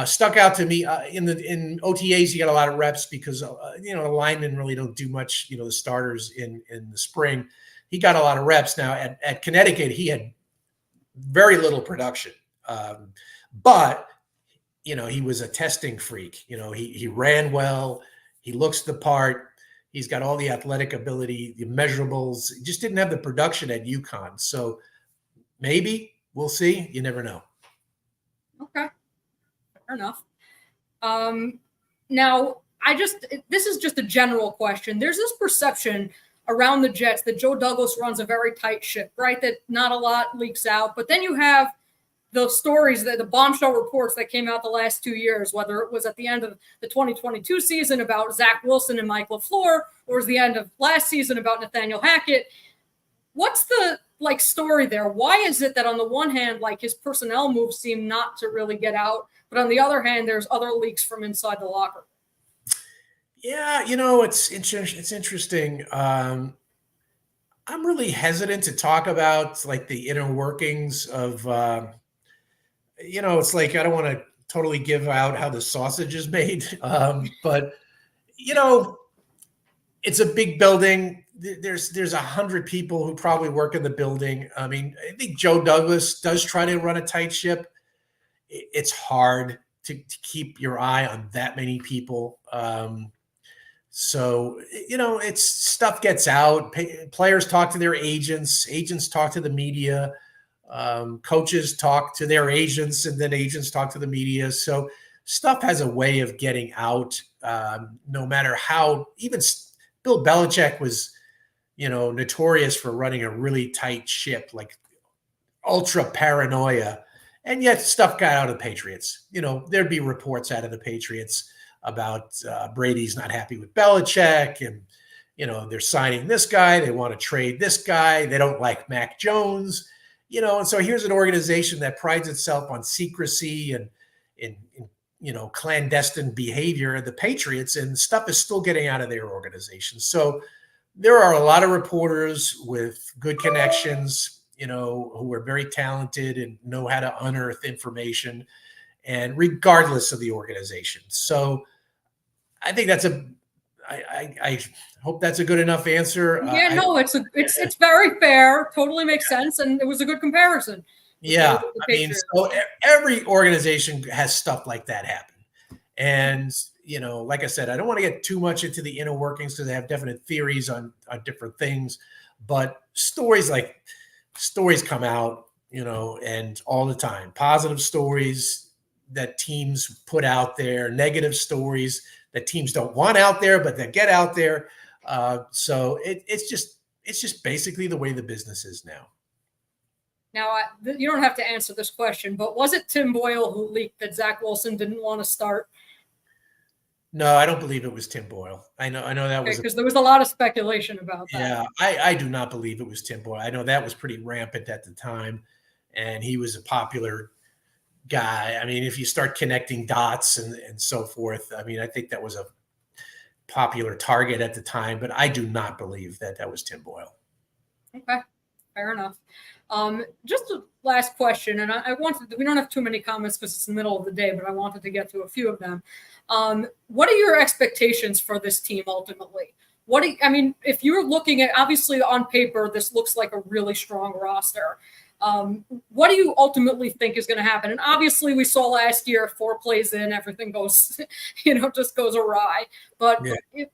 stuck out to me in OTAs. You got a lot of reps because the linemen really don't do much. The starters in the spring, he got a lot of reps. Now at Connecticut, he had very little production. But, he was a testing freak. He ran well. He looks the part. He's got all the athletic ability, the measurables. He just didn't have the production at UConn. So maybe we'll see. You never know. Okay. Fair enough. Now, this is just a general question. There's this perception around the Jets that Joe Douglas runs a very tight ship, right? That not a lot leaks out. But then you have the stories, the bombshell reports that came out the last 2 years, whether it was at the end of the 2022 season about Zach Wilson and Mike LaFleur, or was the end of last season about Nathaniel Hackett. What's the story there? Why is it that on the one hand, his personnel moves seem not to really get out, but on the other hand, there's other leaks from inside the locker? Yeah, it's interesting. I'm really hesitant to talk about the inner workings of, it's I don't want to totally give out how the sausage is made. But, it's a big building. There's 100 people who probably work in the building. I mean, I think Joe Douglas does try to run a tight ship. It's hard to keep your eye on that many people. So, it's stuff gets out. Players talk to their agents talk to the media, coaches talk to their agents, and then agents talk to the media. So stuff has a way of getting out, no matter how. Even Bill Belichick was, notorious for running a really tight ship, ultra paranoia. And yet stuff got out of the Patriots. There'd be reports out of the Patriots about Brady's not happy with Belichick, and they're signing this guy, they want to trade this guy, they don't like Mac Jones, and so here's an organization that prides itself on secrecy and in clandestine behavior, the Patriots, and stuff is still getting out of their organization. So there are a lot of reporters with good connections, who are very talented and know how to unearth information, and regardless of the organization. So I think I hope that's a good enough answer. Yeah, no, it's very fair. Totally makes sense. And it was a good comparison. Yeah. I mean, so every organization has stuff like that happen. And, like I said, I don't want to get too much into the inner workings because I have definite theories on different things, but stories come out, and all the time, positive stories that teams put out there, negative stories that teams don't want out there, but that get out there. So it's just basically the way the business is now. Now, you don't have to answer this question, but was it Tim Boyle who leaked that Zach Wilson didn't want to start? No, I don't believe it was Tim Boyle. I know that was because there was a lot of speculation about that. Yeah, I do not believe it was Tim Boyle. I know that was pretty rampant at the time, and he was a popular guy. I mean, if you start connecting dots and so forth, I mean, I think that was a popular target at the time, but I do not believe that was Tim Boyle. Okay, fair enough. Just a last question, and we don't have too many comments because it's the middle of the day, but I wanted to get to a few of them. What are your expectations for this team ultimately? If you're looking at, obviously on paper, this looks like a really strong roster. What do you ultimately think is going to happen? And obviously we saw last year, 4 plays in, everything goes, just goes awry. But,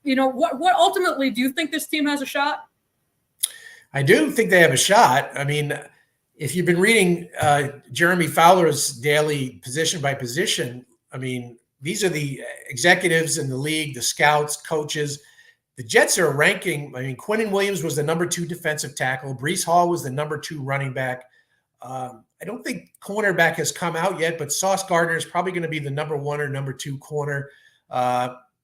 what ultimately, do you think this team has a shot? I do think they have a shot. I mean, if you've been reading Jeremy Fowler's daily position by position, I mean, these are the executives in the league, the scouts, coaches. The Jets are ranking. I mean, Quinnen Williams was the number 2 defensive tackle. Breece Hall was the number 2 running back. I don't think cornerback has come out yet, but Sauce Gardner is probably going to be the number 1 or number 2 corner.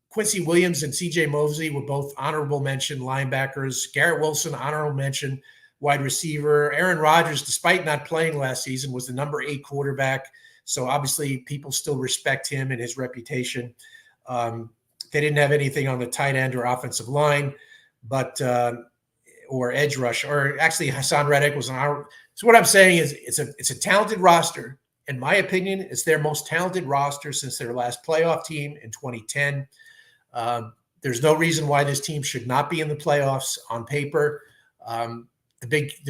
Quincy Williams and C.J. Mosley were both honorable mention linebackers. Garrett Wilson, honorable mention wide receiver. Aaron Rodgers, despite not playing last season, was the number 8 quarterback. So obviously people still respect him and his reputation. They didn't have anything on the tight end or offensive line, but or edge rush, or actually Hassan Reddick was on our. So what I'm saying is it's a talented roster. In my opinion, it's their most talented roster since their last playoff team in 2010. There's no reason why this team should not be in the playoffs on paper. The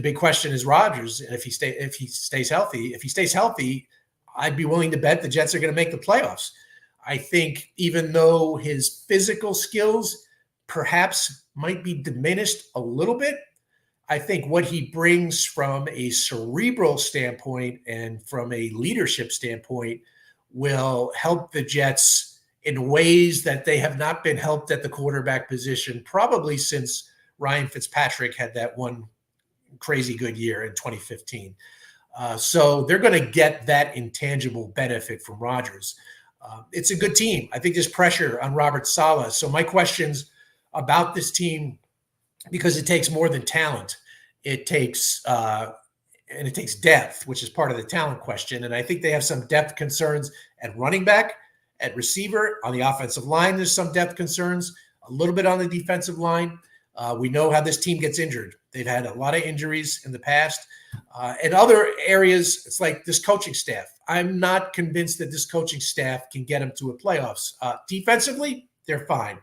big question is Rodgers, and if he stays healthy, I'd be willing to bet the Jets are going to make the playoffs. I think even though his physical skills perhaps might be diminished a little bit, I think what he brings from a cerebral standpoint and from a leadership standpoint will help the Jets in ways that they have not been helped at the quarterback position probably since Ryan Fitzpatrick had that one crazy good year in 2015. So they're going to get that intangible benefit from Rodgers. It's a good team. I think there's pressure on Robert Saleh. So my questions about this team, because it takes more than talent, it takes and it takes depth, which is part of the talent question. And I think they have some depth concerns at running back, at receiver, on the offensive line. There's some depth concerns, a little bit on the defensive line. We know how this team gets injured. They've had a lot of injuries in the past. And other areas, it's like this coaching staff. I'm not convinced that this coaching staff can get them to a playoffs. Defensively, they're fine.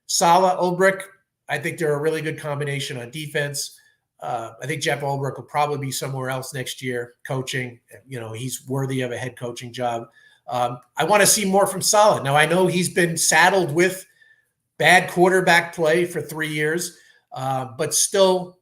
Saleh, Ulbrich, I think they're a really good combination on defense. I think Jeff Ulbrich will probably be somewhere else next year coaching. He's worthy of a head coaching job. I want to see more from Saleh. Now, I know he's been saddled with bad quarterback play for 3 years, but still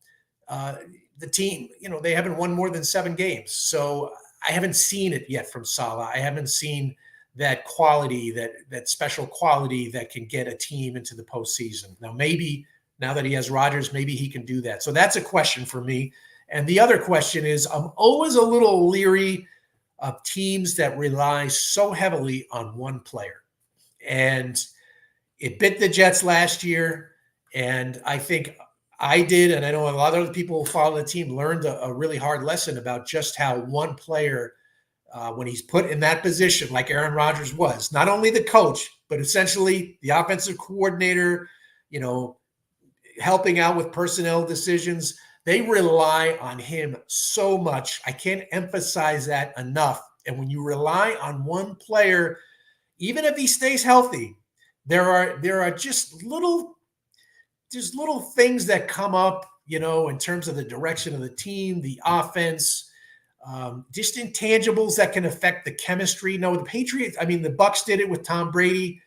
the team, they haven't won more than 7 games. So I haven't seen it yet from Saleh. I haven't seen that quality, that special quality that can get a team into the postseason. Now, maybe now that he has Rodgers, maybe he can do that. So that's a question for me. And the other question is, I'm always a little leery of teams that rely so heavily on one player. And it bit the Jets last year. And I think I did, and I know a lot of other people who follow the team learned a really hard lesson about just how one player, when he's put in that position, like Aaron Rodgers was, not only the coach, but essentially the offensive coordinator, helping out with personnel decisions. They rely on him so much. I can't emphasize that enough. And when you rely on one player, even if he stays healthy, there are just little things that come up, in terms of the direction of the team, the offense, just intangibles that can affect the chemistry. No, the Patriots, the Bucs did it with Tom Brady.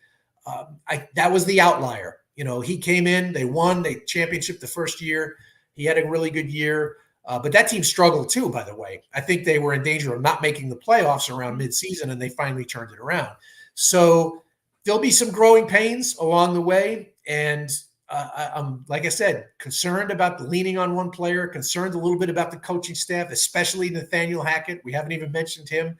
That was the outlier. He came in, they won, they championship the first year. He had a really good year. But that team struggled too, by the way. I think they were in danger of not making the playoffs around midseason, and they finally turned it around. So there'll be some growing pains along the way. And I'm, like I said, concerned about the leaning on one player, concerned a little bit about the coaching staff, especially Nathaniel Hackett. We haven't even mentioned him.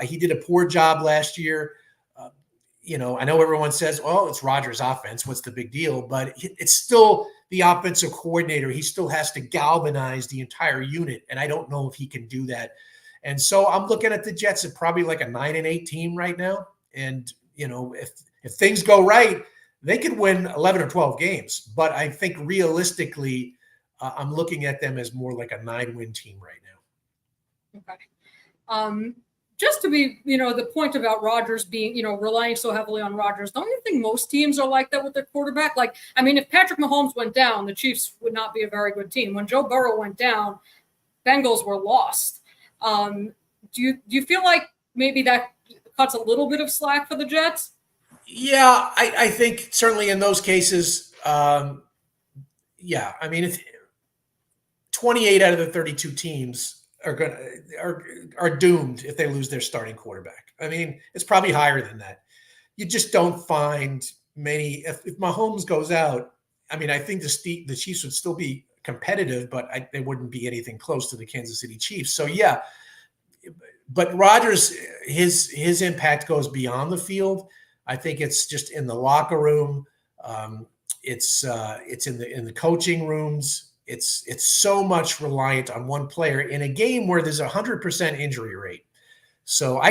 He did a poor job last year. I know everyone says, well, it's Rodgers' offense. What's the big deal? But it's still the offensive coordinator. He still has to galvanize the entire unit. And I don't know if he can do that. And so I'm looking at the Jets at probably like a 9-8 team right now. And, if things go right, they could win 11 or 12 games. But I think realistically, I'm looking at them as more like a 9-win team right now. Okay. Just to be, the point about Rodgers being, relying so heavily on Rodgers, don't you think most teams are like that with their quarterback? If Patrick Mahomes went down, the Chiefs would not be a very good team. When Joe Burrow went down, Bengals were lost. Do you feel like maybe that cuts a little bit of slack for the Jets? Yeah, I think certainly in those cases, it's 28 out of the 32 teams are doomed if they lose their starting quarterback. It's probably higher than that. You just don't find many. If Mahomes goes out, I think the Chiefs would still be competitive, but they wouldn't be anything close to the Kansas City Chiefs. So yeah, but Rodgers, his impact goes beyond the field. I think it's just in the locker room. It's in the coaching rooms. It's so much reliant on one player in a game where there's 100% injury rate. So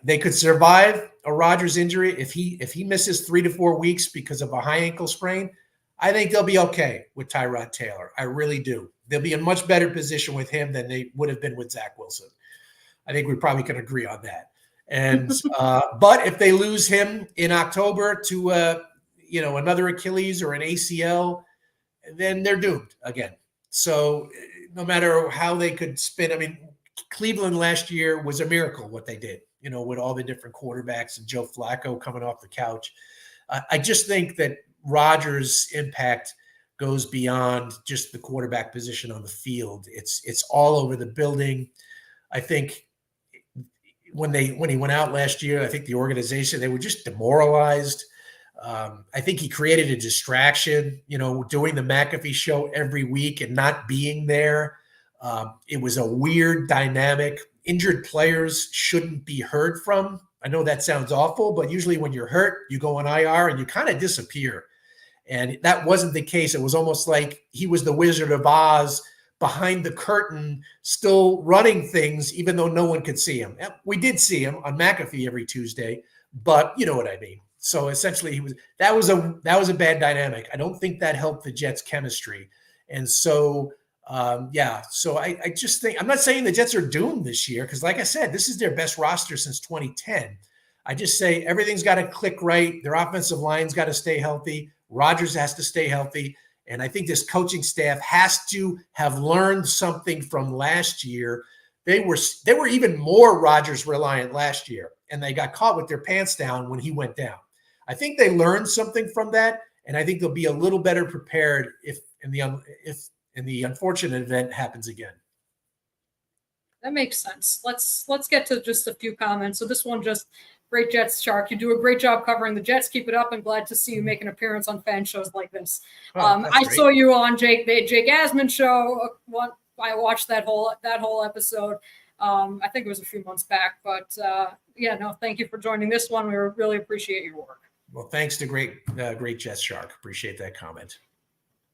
they could survive a Rodgers injury if he misses 3 to 4 weeks because of a high ankle sprain. I think they'll be okay with Tyrod Taylor. I really do. They'll be in much better position with him than they would have been with Zach Wilson. I think we probably can agree on that. And but if they lose him in October to another Achilles or an ACL, then they're doomed again. So no matter how they could spin, Cleveland last year was a miracle what they did, with all the different quarterbacks and Joe Flacco coming off the couch. I just think that Rodgers' impact goes beyond just the quarterback position on the field. It's all over the building. I think when he went out last year, I think the organization, they were just demoralized. I think he created a distraction, doing the McAfee show every week and not being there. It was a weird dynamic. Injured players shouldn't be heard from. I know that sounds awful, but usually when you're hurt, you go on IR and you kind of disappear. And that wasn't the case. It was almost like he was the Wizard of Oz behind the curtain, still running things, even though no one could see him. We did see him on McAfee every Tuesday, but you know what I mean. So essentially, that was a bad dynamic. I don't think that helped the Jets' chemistry. And so, so I just think, I'm not saying the Jets are doomed this year, because like I said, this is their best roster since 2010. I just say everything's got to click right. Their offensive line's got to stay healthy. Rodgers has to stay healthy. And I think this coaching staff has to have learned something from last year. They were even more Rodgers reliant last year, and they got caught with their pants down when he went down. I think they learned something from that, and I think they'll be a little better prepared if the unfortunate event happens again. That makes sense. Let's get to just a few comments. So this one, just great Jets, Shark. You do a great job covering the Jets. Keep it up, and glad to see you make an appearance on fan shows like this. I saw you on Jake Asman show. I watched that whole episode. I think it was a few months back, but thank you for joining this one. We really appreciate your work. Well, thanks to great Jets, Shark. Appreciate that comment.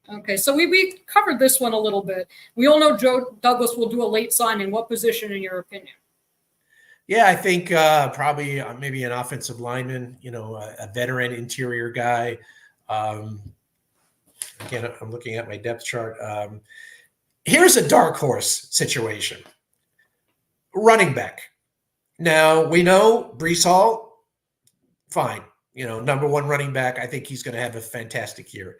Okay, so we covered this one a little bit. We all know Joe Douglas will do a late signing. What position, in your opinion? Yeah, I think probably maybe an offensive lineman, a veteran interior guy. Again, I'm looking at my depth chart. Here's a dark horse situation. Running back. Now, we know Breece Hall, fine. Number one running back. I think he's going to have a fantastic year.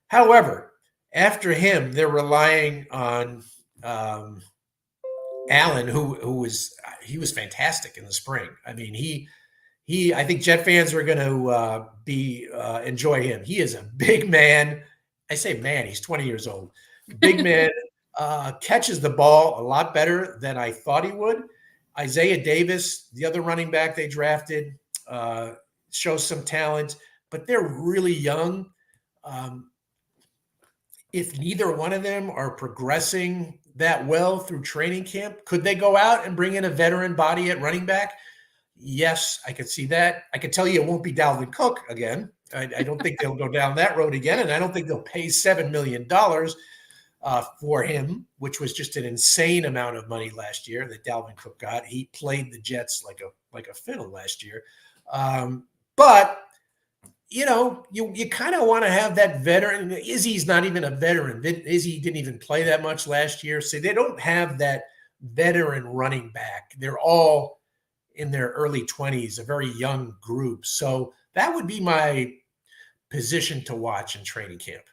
However, after him, they're relying on Allen, who was fantastic in the spring. I mean, I think Jet fans are going to enjoy him. He is a big man. I say man, he's 20 years old. Big man, catches the ball a lot better than I thought he would. Isaiah Davis, the other running back they drafted, shows some talent, but they're really young. If neither one of them are progressing that well through training camp, could they go out and bring in a veteran body at running back? Yes, I could see that. I can tell you it won't be Dalvin Cook again. I don't think they'll go down that road again, and I don't think they'll pay $7 million for him, which was just an insane amount of money last year that Dalvin Cook got. He played the Jets like a fiddle last year. But you kind of want to have that veteran. Izzy's not even a veteran. Izzy didn't even play that much last year. So they don't have that veteran running back. They're all in their early 20s, a very young group. So that would be my position to watch in training camp.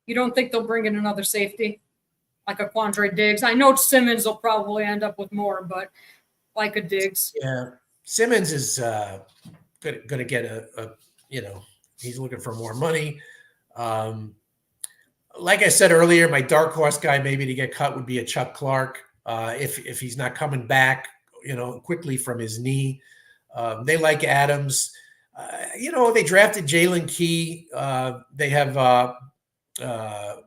You don't think they'll bring in another safety like a Quandre Diggs? I know Simmons will probably end up with more, but like a Diggs. Yeah, Simmons is going to get he's looking for more money. Like I said earlier, my dark horse guy maybe to get cut would be a Chuck Clark if he's not coming back, quickly from his knee. They like Adams. They drafted Jalen Key. They have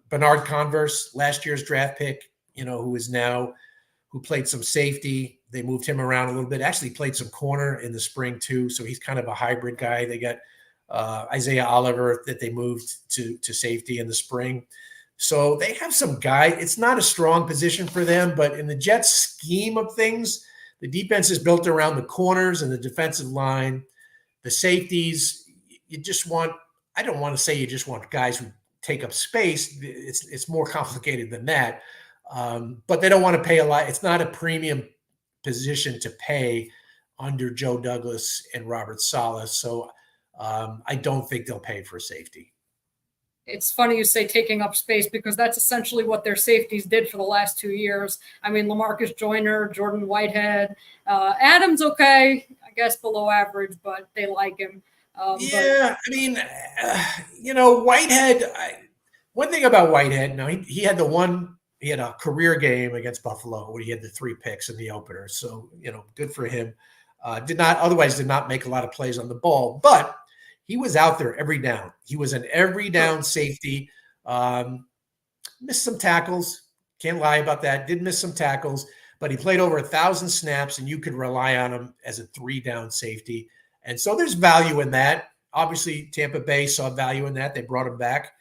Bernard Converse, last year's draft pick, who played some safety. They moved him around a little bit, actually played some corner in the spring too. So he's kind of a hybrid guy. They got Isaiah Oliver that they moved to safety in the spring. So they have some guy. It's not a strong position for them, but in the Jets scheme of things, the defense is built around the corners and the defensive line. The safeties, I don't want to say you just want guys who take up space. It's more complicated than that. But they don't want to pay a lot. It's not a premium position to pay under Joe Douglas and Robert Saleh. So I don't think they'll pay for safety. It's funny you say taking up space, because that's essentially what their safeties did for the last 2 years. I mean, LaMarcus Joyner, Jordan Whitehead, Adams, okay, I guess below average, but they like him. Whitehead, one thing about Whitehead, now he had a career game against Buffalo where he had the 3 picks in the opener. So, good for him. Did not make a lot of plays on the ball, but he was out there every down. He was an every down safety. Missed some tackles, Can't lie about that. Did miss some tackles, but he played over 1,000 snaps, and you could rely on him as a 3-down safety. And so there's value in that. Obviously, Tampa Bay saw value in that. They brought him back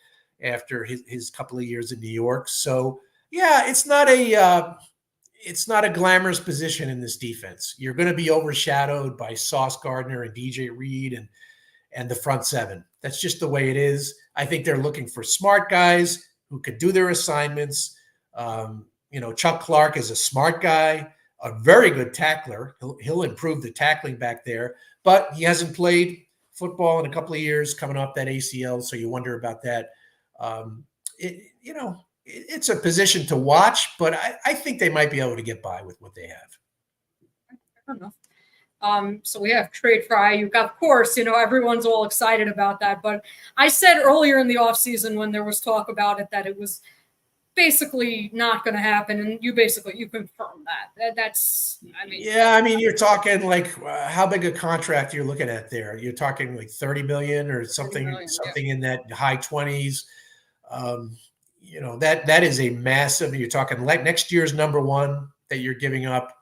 after his couple of years in New York. So yeah, it's not a glamorous position in this defense. You're going to be overshadowed by Sauce Gardner and DJ Reed and the front seven. That's just the way it is. I think they're looking for smart guys who could do their assignments. Chuck Clark is a smart guy, a very good tackler. He'll improve the tackling back there, but he hasn't played football in a couple of years coming off that ACL. So you wonder about that. It's a position to watch, but I think they might be able to get by with what they have. I don't know. So we have trade fry. You've got, of course, everyone's all excited about that. But I said earlier in the offseason when there was talk about it that it was basically not going to happen, and you confirmed that. You're talking like how big a contract you're looking at there. You're talking like $30 million or something, in that high 20s. That is a massive. You're talking like next year's number one that you're giving up.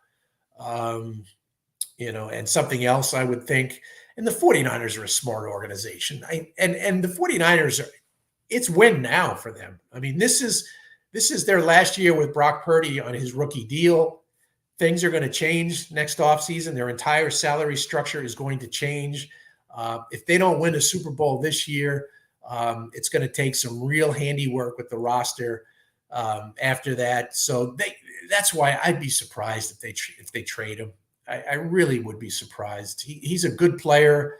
And something else I would think. And the 49ers are a smart organization. And the 49ers it's win now for them. I mean, this is their last year with Brock Purdy on his rookie deal. Things are going to change next offseason. Their entire salary structure is going to change. If they don't win a Super Bowl this year, it's going to take some real handiwork with the roster after that. So that's why I'd be surprised if they trade him. I really would be surprised. He's a good player.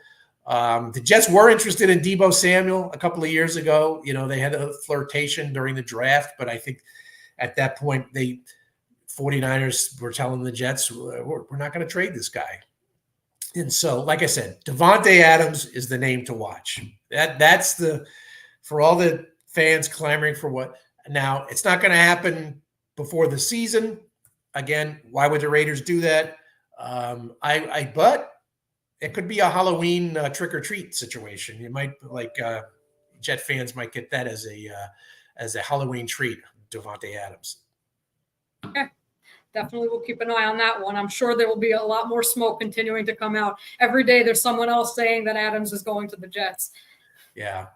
The Jets were interested in Deebo Samuel a couple of years ago. They had a flirtation during the draft, but I think at that point, 49ers were telling the Jets, we're not going to trade this guy. And so, like I said, Davante Adams is the name to watch. That's for all the fans clamoring for what. Now, it's not going to happen before the season. Again, why would the Raiders do that? But it could be a Halloween trick or treat situation. You might Jet fans might get that as a Halloween treat, Davante Adams. Okay. Definitely we'll keep an eye on that one. I'm sure there will be a lot more smoke continuing to come out. Every day there's someone else saying that Adams is going to the Jets. Yeah.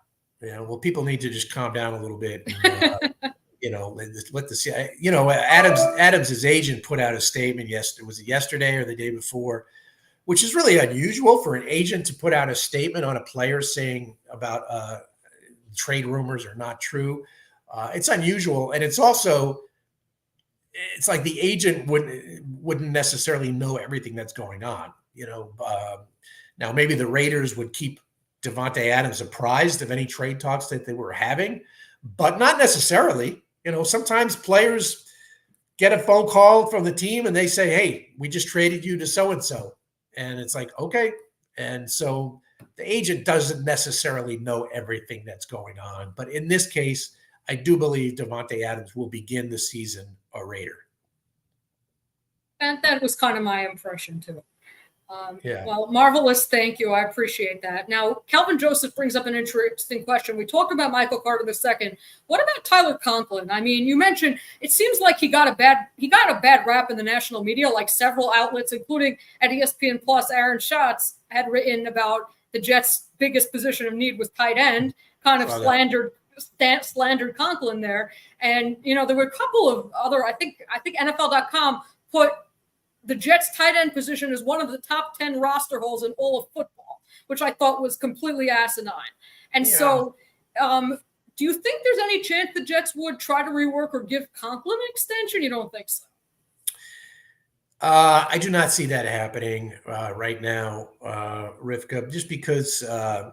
Well, people need to just calm down a little bit. And, let the see. Adams' agent put out a statement yesterday or the day before, which is really unusual for an agent to put out a statement on a player saying about trade rumors are not true. It's unusual, and it's like the agent wouldn't necessarily know everything that's going on. Now maybe the Raiders would keep Davante Adams apprised of any trade talks that they were having, but not necessarily. Sometimes players get a phone call from the team and they say, "Hey, we just traded you to so-and-so." And it's like, okay. And so the agent doesn't necessarily know everything that's going on. But in this case, I do believe Davante Adams will begin the season a Raider. And that was kind of my impression too. Well, marvelous. Thank you. I appreciate that. Now, Calvin Joseph brings up an interesting question. We talked about Michael Carter II. What about Tyler Conklin? I mean, you mentioned it seems like he got a bad rap in the national media, like several outlets, including at ESPN Plus. Aaron Schatz had written about the Jets' biggest position of need was tight end, kind of slandered Conklin there. And there were a couple of other. I think NFL.com put the Jets tight end position is one of the top 10 roster holes in all of football, which I thought was completely asinine. And so do you think there's any chance the Jets would try to rework or give Conklin an extension? You don't think so? I do not see that happening right now, Rivka, just because, there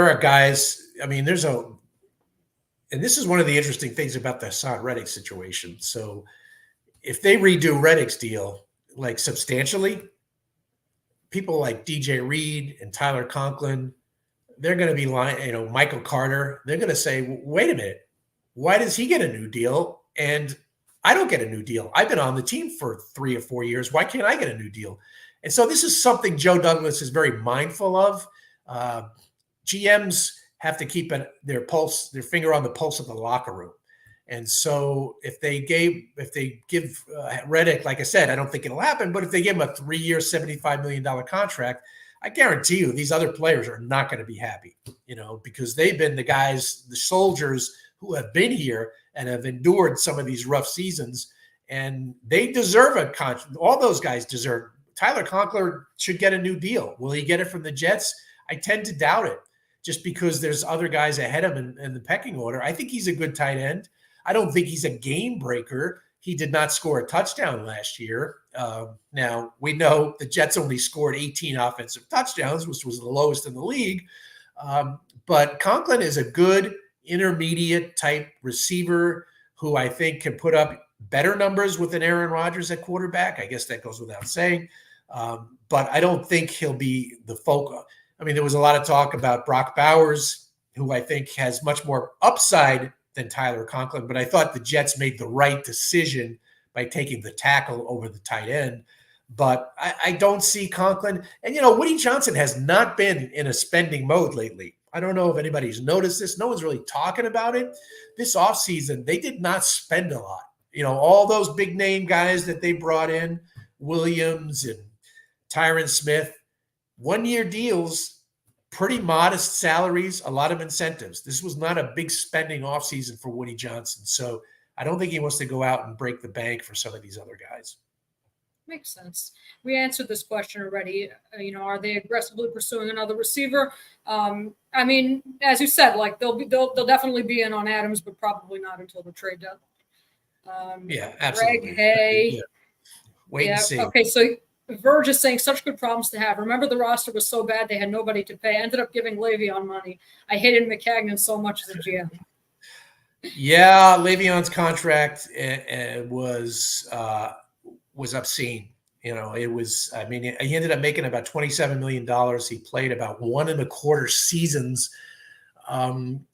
are guys, and this is one of the interesting things about the Hassan Reddick situation. So, if they redo Reddick's deal, like substantially, people like DJ Reed and Tyler Conklin, they're going to be lying, Michael Carter, they're going to say, wait a minute, why does he get a new deal? And I don't get a new deal. I've been on the team for 3 or 4 years. Why can't I get a new deal? And so this is something Joe Douglas is very mindful of. GMs have to keep their finger on the pulse of the locker room. And so if they give Reddick, like I said, I don't think it'll happen, but if they give him a 3-year, $75 million contract, I guarantee you these other players are not going to be happy, because they've been the guys, the soldiers who have been here and have endured some of these rough seasons, and they deserve a contract. All those guys deserve. Tyler Conklin should get a new deal. Will he get it from the Jets? I tend to doubt it, just because there's other guys ahead of him in the pecking order. I think he's a good tight end. I don't think he's a game breaker. He did not score a touchdown last year. Now, we know the Jets only scored 18 offensive touchdowns, which was the lowest in the league. But Conklin is a good intermediate type receiver who I think can put up better numbers with an Aaron Rodgers at quarterback. I guess that goes without saying. But I don't think he'll be the focal. I mean, there was a lot of talk about Brock Bowers, who I think has much more upside than Tyler Conklin, but I thought the Jets made the right decision by taking the tackle over the tight end. But I don't see Conklin. And, Woody Johnson has not been in a spending mode lately. I don't know if anybody's noticed this. No one's really talking about it. This offseason, they did not spend a lot. All those big name guys that they brought in, Williams and Tyron Smith, 1-year deals, pretty modest salaries, a lot of incentives. This was not a big spending offseason for Woody Johnson. So I don't think he wants to go out and break the bank for some of these other guys. Makes sense. We answered this question already. Are they aggressively pursuing another receiver? I mean, as you said, like they'll definitely be in on Adams, but probably not until the trade deadline. Yeah, absolutely. Greg, hey. Yeah. Wait and see. Okay, so Verge is saying such good problems to have. Remember, the roster was so bad they had nobody to pay. Ended up giving Le'Veon money. I hated McCagnon so much as a GM. Yeah, Le'Veon's contract was obscene. It was. I mean, he ended up making about $27 million. He played about 1.25 seasons. When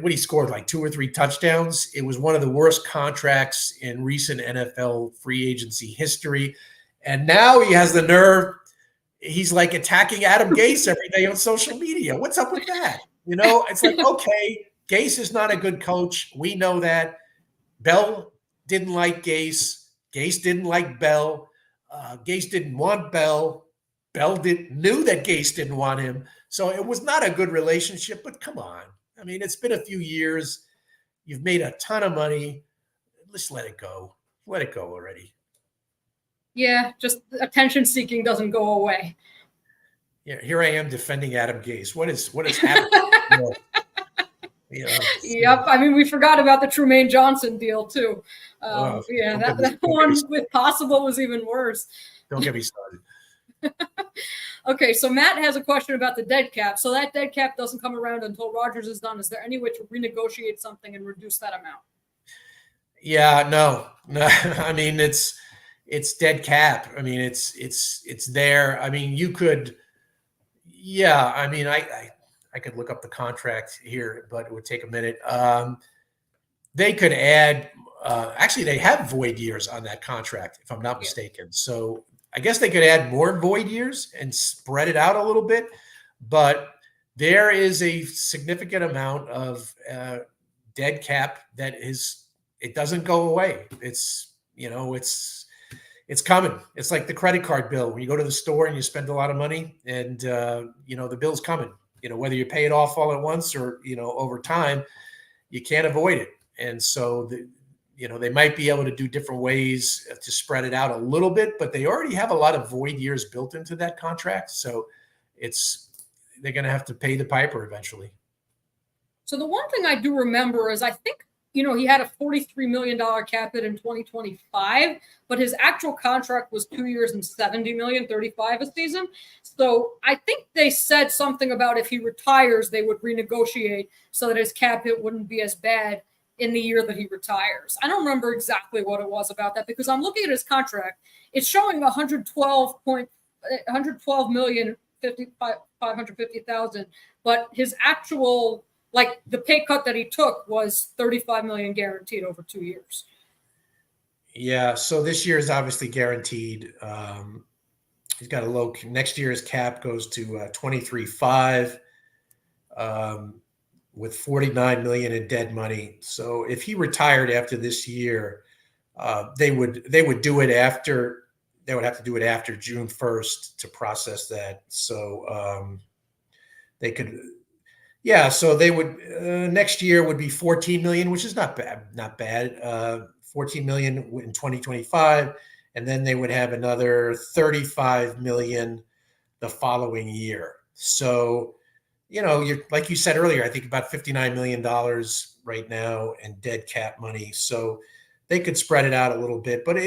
he scored like 2 or 3 touchdowns, it was one of the worst contracts in recent NFL free agency history. And now he has the nerve. He's like attacking Adam Gase every day on social media. What's up with that? It's like, okay, Gase is not a good coach. We know that. Bell didn't like Gase. Gase didn't like Bell. Gase didn't want Bell. Bell knew that Gase didn't want him. So it was not a good relationship, but come on. I mean, it's been a few years. You've made a ton of money. Let's let it go. Let it go already. Yeah, just attention seeking doesn't go away. Yeah, here I am defending Adam Gase. What is happening? Yep. I mean, we forgot about the Trumaine Johnson deal too. That one with Possible was even worse. Don't get me started. Okay, so Matt has a question about the dead cap. So that dead cap doesn't come around until Rodgers is done. Is there any way to renegotiate something and reduce that amount? Yeah, no. I mean, it's dead cap. I mean, it's there. I mean, you could. Yeah, I mean, I could look up the contract here, but it would take a minute. They could add. Actually, they have void years on that contract, if I'm not mistaken. So I guess they could add more void years and spread it out a little bit. But there is a significant amount of dead cap that it doesn't go away. It's coming. It's like the credit card bill. When you go to the store and you spend a lot of money and, the bill's coming, whether you pay it off all at once or, over time, you can't avoid it. And so, they might be able to do different ways to spread it out a little bit, but they already have a lot of void years built into that contract. So they're going to have to pay the piper eventually. So the one thing I do remember is I think, he had a $43 million cap hit in 2025, but his actual contract was 2 years and $70 million, 35 a season. So I think they said something about if he retires, they would renegotiate so that his cap hit wouldn't be as bad in the year that he retires. I don't remember exactly what it was about that because I'm looking at his contract. It's showing 112,550,000, but his actual, like the pay cut that he took was 35 million guaranteed over 2 years. Yeah. So this year is obviously guaranteed. He's got a low, next year's cap goes to 23.5. with 49 million in dead money. So if he retired after this year, they would do it after. They would have to do it after June 1st to process that. So they could, yeah. So they would next year would be 14 million, which is not bad. Not bad. 14 million in 2025, and then they would have another 35 million the following year. So, you're like you said earlier, I think about $59 million right now in dead cap money. So they could spread it out a little bit, but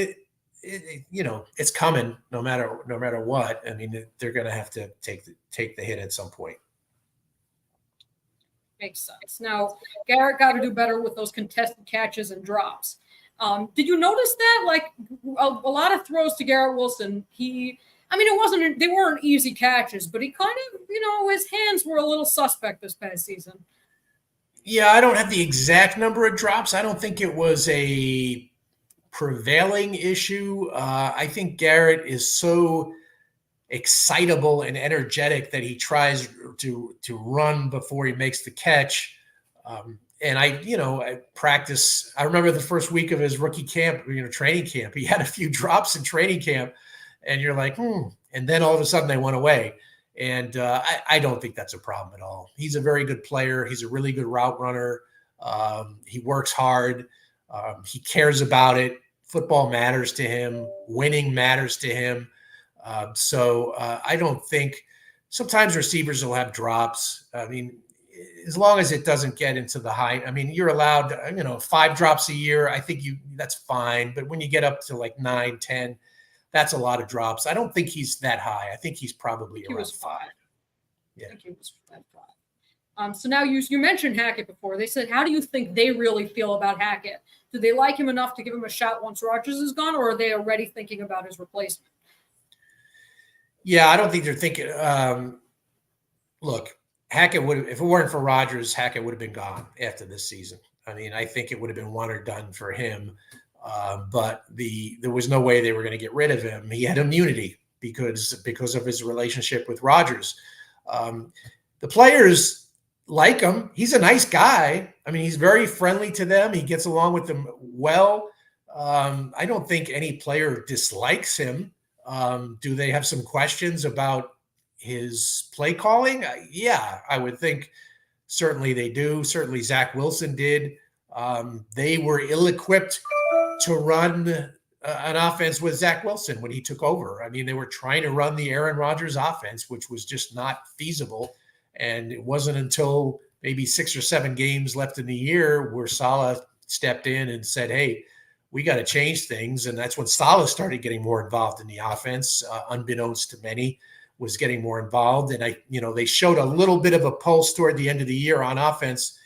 it's coming no matter what. I mean, they're going to have to take the hit at some point. Makes sense. Now, Garrett got to do better with those contested catches and drops. Did you notice that? Like a lot of throws to Garrett Wilson, they weren't easy catches, but he kind of, his hands were a little suspect this past season. Yeah, I don't have the exact number of drops. I don't think it was a prevailing issue. I think Garrett is so excitable and energetic that he tries to run before he makes the catch. And I practice. I remember the first week of his rookie camp, training camp, he had a few drops in training camp, and you're like, and then all of a sudden they went away. And I don't think that's a problem at all. He's a very good player. He's a really good route runner. He works hard. He cares about it. Football matters to him. Winning matters to him. So I don't think sometimes receivers will have drops. I mean, as long as it doesn't get into the high, I mean, you're allowed, 5 drops a year. I think that's fine. But when you get up to like 9, 10, that's a lot of drops. I don't think he's that high. I think he's probably around 5. Yeah. I think he was at 5. So now you mentioned Hackett before. They said, how do you think they really feel about Hackett? Do they like him enough to give him a shot once Rodgers is gone, or are they already thinking about his replacement? Yeah, I don't think they're thinking. Look, Hackett would, if it weren't for Rodgers, Hackett would have been gone after this season. I mean, I think it would have been one or done for him. But there was no way they were going to get rid of him. He had immunity because of his relationship with Rodgers. The players like him. He's a nice guy. I mean, he's very friendly to them. He gets along with them well. I don't think any player dislikes him. Do they have some questions about his play calling? Yeah, I would think certainly they do. Certainly Zach Wilson did. They were ill-equipped to run an offense with Zach Wilson when he took over. I mean, they were trying to run the Aaron Rodgers offense, which was just not feasible. And it wasn't until maybe 6 or 7 games left in the year where Saleh stepped in and said, hey, we got to change things. And that's when Saleh started getting more involved in the offense, unbeknownst to many, was getting more involved. And they showed a little bit of a pulse toward the end of the year on offense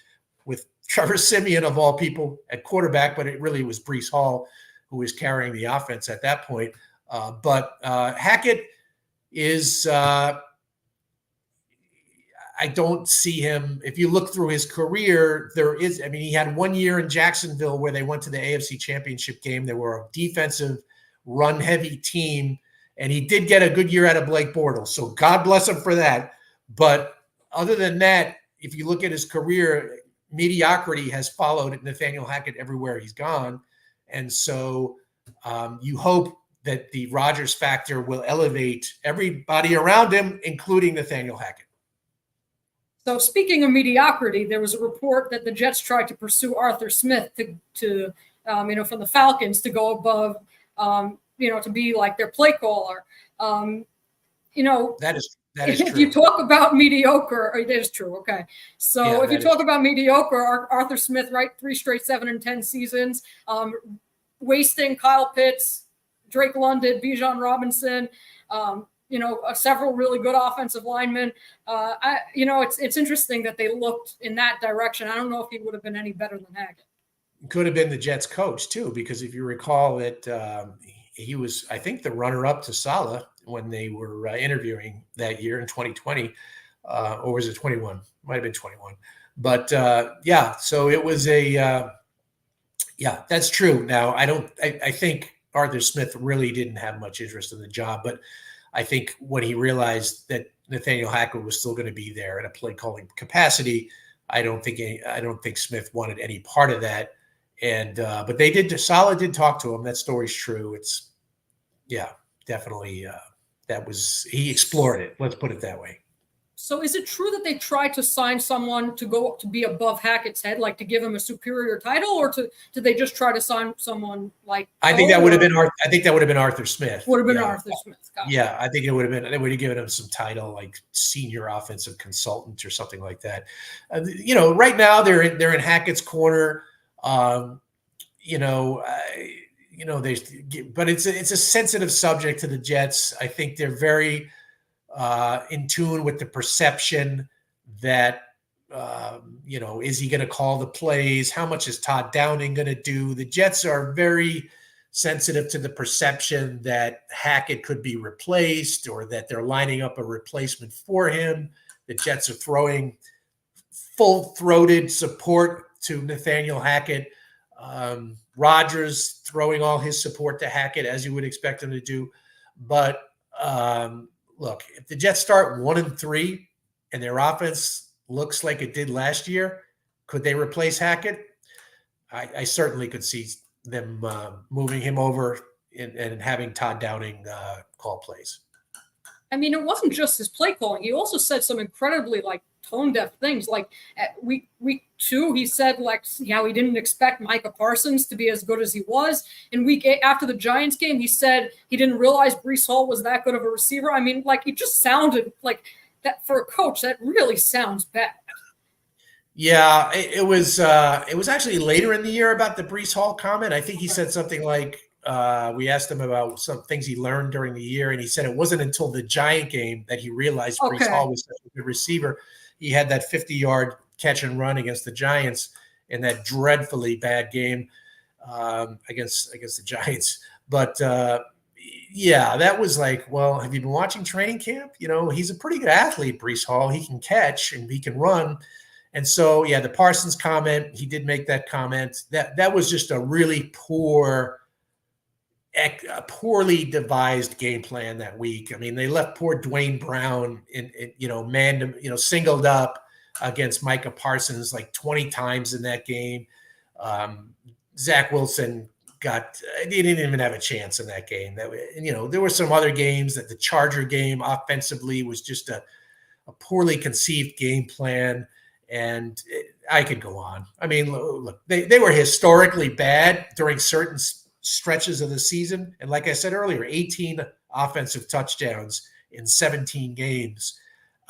with Trevor Siemian, of all people, at quarterback, but it really was Breece Hall who was carrying the offense at that point. But Hackett is I don't see him. If you look through his career, he had 1 year in Jacksonville where they went to the AFC Championship game. They were a defensive, run-heavy team, and he did get a good year out of Blake Bortles. So God bless him for that. But other than that, if you look at his career, mediocrity has followed Nathaniel Hackett everywhere he's gone. And so you hope that the Rodgers factor will elevate everybody around him, including Nathaniel Hackett. So speaking of mediocrity, there was a report that the Jets tried to pursue Arthur Smith to from the Falcons to go above, to be like their play caller. That is if true. You talk about mediocre, it is true. Okay. So if you talk about mediocre, Arthur Smith, right? 3 straight 7 and 10 seasons, wasting Kyle Pitts, Drake London, Bijan Robinson, several really good offensive linemen. It's interesting that they looked in that direction. I don't know if he would have been any better than Hackett. Could have been the Jets coach too, because if you recall that he was, I think, the runner-up to Saleh when they were interviewing that year in 2020, or was it 21? Might have been 21. But so it was that's true. Now I think Arthur Smith really didn't have much interest in the job, but I think when he realized that Nathaniel Hackett was still going to be there in a play calling capacity, I don't think Smith wanted any part of that. And but Saleh did talk to him. That story's true. It's definitely he explored it. Let's put it that way. So is it true that they tried to sign someone to go to be above Hackett's head, like to give him a superior title, or did they just try to sign someone like? I think that would have been Arthur Smith. Would have been Arthur Smith. Yeah, I think it would have been. They would have given him some title like senior offensive consultant or something like that. Right now they're in Hackett's corner. But it's a sensitive subject to the Jets. I think they're very in tune with the perception that, is he going to call the plays? How much is Todd Downing going to do? The Jets are very sensitive to the perception that Hackett could be replaced or that they're lining up a replacement for him. The Jets are throwing full-throated support to Nathaniel Hackett. Rodgers throwing all his support to Hackett, as you would expect him to do. But look, if the Jets start 1-3 and their offense looks like it did last year, could they replace Hackett? I certainly could see them moving him over and having Todd Downing call plays. I mean, it wasn't just his play calling. He also said some incredibly tone-deaf things. Like at week 2, he said how he didn't expect Micah Parsons to be as good as he was. In week 8, after the Giants game, he said he didn't realize Breece Hall was that good of a receiver. I mean, it just sounded like that for a coach. That really sounds bad. Yeah, it was actually later in the year about the Breece Hall comment. I think he said something like, we asked him about some things he learned during the year, and he said it wasn't until the Giant game that he realized Breece Hall was such a good receiver. He had that 50-yard catch and run against the Giants in that dreadfully bad game against the Giants. But that was well, have you been watching training camp? He's a pretty good athlete, Breece Hall. He can catch and he can run. And so, the Parsons comment, he did make that comment. That was just a really poorly devised game plan that week. I mean, they left poor Dwayne Brown singled up against Micah Parsons 20 times in that game. Zach Wilson he didn't even have a chance in that game. There were some other games that the Charger game offensively was just a poorly conceived game plan. And I could go on. I mean, look, they were historically bad during certain stretches of the season. And like I said earlier, 18 offensive touchdowns in 17 games.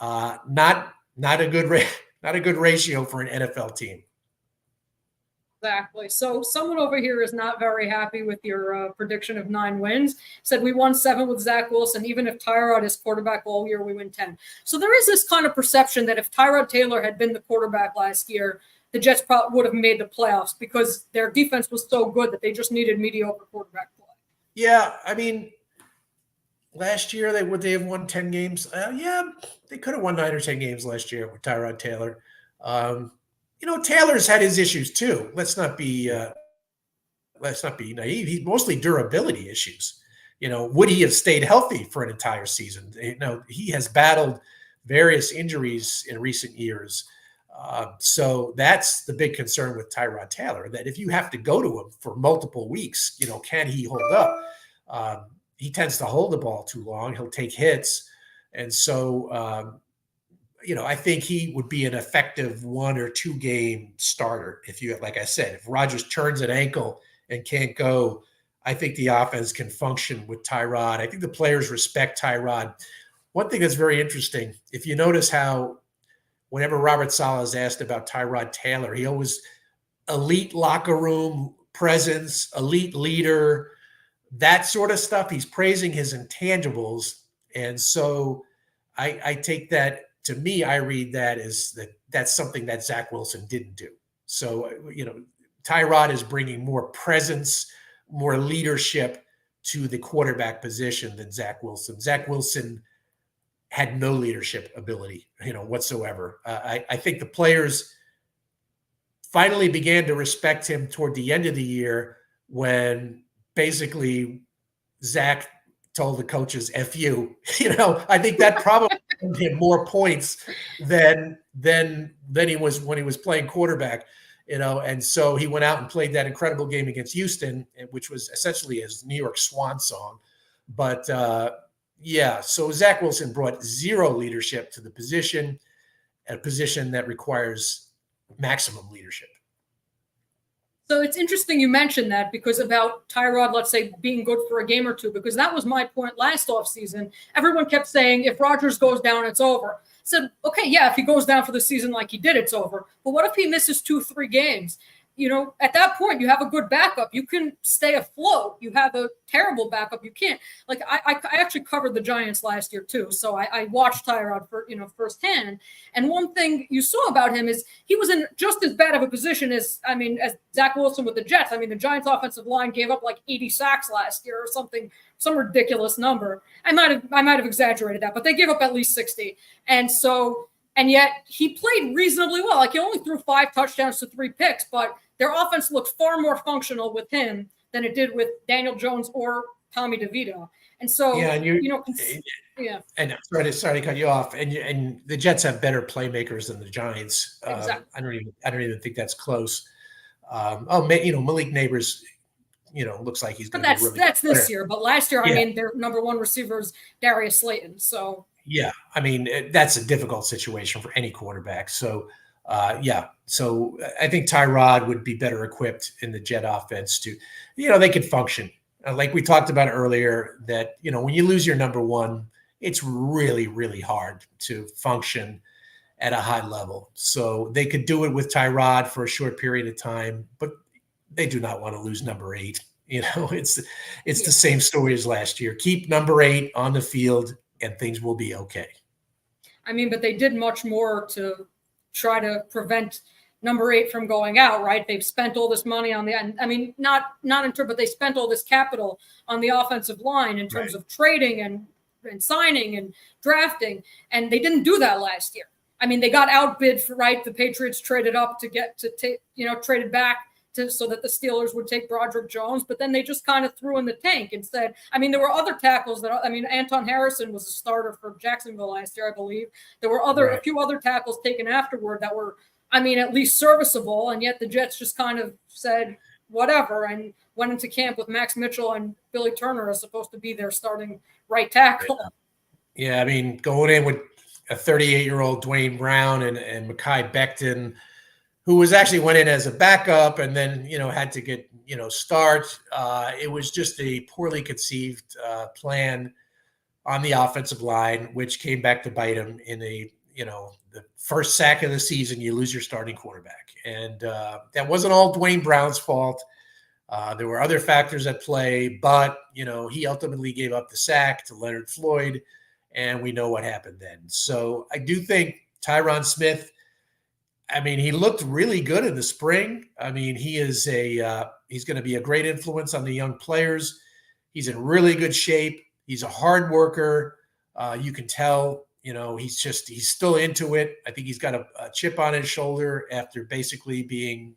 Not a good ratio for an NFL team. Exactly. So someone over here is not very happy with your prediction of 9 wins. Said we won 7 with Zach Wilson. Even if Tyrod is quarterback all year, we win 10. So there is this kind of perception that if Tyrod Taylor had been the quarterback last year, the Jets probably would have made the playoffs because their defense was so good that they just needed mediocre quarterback play. Yeah, I mean, last year would they have won 10 games? They could have won 9 or 10 games last year with Tyrod Taylor. Taylor's had his issues too. Let's not be naive. He's mostly durability issues. Would he have stayed healthy for an entire season? He has battled various injuries in recent years. So that's the big concern with Tyrod Taylor, that if you have to go to him for multiple weeks, can he hold up? He tends to hold the ball too long. He'll take hits. And so, I think he would be an effective 1 or 2 game starter. Like I said, if Rodgers turns an ankle and can't go, I think the offense can function with Tyrod. I think the players respect Tyrod. One thing that's very interesting, if you notice how whenever Robert Saleh is asked about Tyrod Taylor, he always elite locker room presence, elite leader, that sort of stuff. He's praising his intangibles. And so I take that. To me, I read that as that's something that Zach Wilson didn't do. So, Tyrod is bringing more presence, more leadership to the quarterback position than Zach Wilson. Zach Wilson had no leadership ability, whatsoever. I think the players finally began to respect him toward the end of the year when basically Zach told the coaches, F you. I think that probably him more points than he was when he was playing quarterback, and so he went out and played that incredible game against Houston, which was essentially his New York Swan song. But so Zach Wilson brought zero leadership to the position, a position that requires maximum leadership. So it's interesting you mentioned that, because about Tyrod, let's say, being good for a game or two, because that was my point last offseason. Everyone kept saying, if Rodgers goes down, it's over. I said, okay, yeah, if he goes down for the season like he did, it's over. But what if he misses 2-3 games? At that point, you have a good backup. You can stay afloat. You have a terrible backup. You can't. Like, I actually covered the Giants last year too, so I watched Tyrod for firsthand. And one thing you saw about him is he was in just as bad of a position as Zach Wilson with the Jets. The Giants' offensive line gave up like 80 sacks last year or something, some ridiculous number. I might have exaggerated that, but they gave up at least 60. And yet he played reasonably well. Like, he only threw 5 touchdowns to 3 picks, but their offense looked far more functional with him than it did with Daniel Jones or Tommy DeVito. And so, And sorry to cut you off. And the Jets have better playmakers than the Giants. Exactly. I don't even think that's close. Malik Neighbors, looks like he's going to be really. That's this year, but last year, their number one receiver is Darius Slayton. So yeah, that's a difficult situation for any quarterback. So. So I think Tyrod would be better equipped in the Jet offense to, they could function. Like we talked about earlier, that, when you lose your number one, it's really, really hard to function at a high level. So they could do it with Tyrod for a short period of time, but they do not want to lose number 8. It's the same story as last year. Keep number 8 on the field and things will be okay. But they did much more to try to prevent number 8 from going out, right? They've spent all this money on but they spent all this capital on the offensive line in terms of trading and signing and drafting, and they didn't do that last year. They got outbid for, right? The Patriots traded up traded back so that the Steelers would take Broderick Jones, but then they just kind of threw in the tank and said, there were other tackles Anton Harrison was a starter for Jacksonville last year, I believe. There were a few other tackles taken afterward that were, at least serviceable, and yet the Jets just kind of said whatever and went into camp with Max Mitchell and Billy Turner as supposed to be their starting right tackle. Yeah, going in with a 38-year-old Dwayne Brown and Mekhi Becton, who was actually went in as a backup and then, had to get, start. It was just a poorly conceived plan on the offensive line, which came back to bite him in the first sack of the season. You lose your starting quarterback. And that wasn't all Dwayne Brown's fault. There were other factors at play, but, he ultimately gave up the sack to Leonard Floyd, and we know what happened then. So I do think Tyron Smith, he looked really good in the spring. He is he's going to be a great influence on the young players. He's in really good shape. He's a hard worker. You can tell, he's still into it. I think he's got a chip on his shoulder after basically being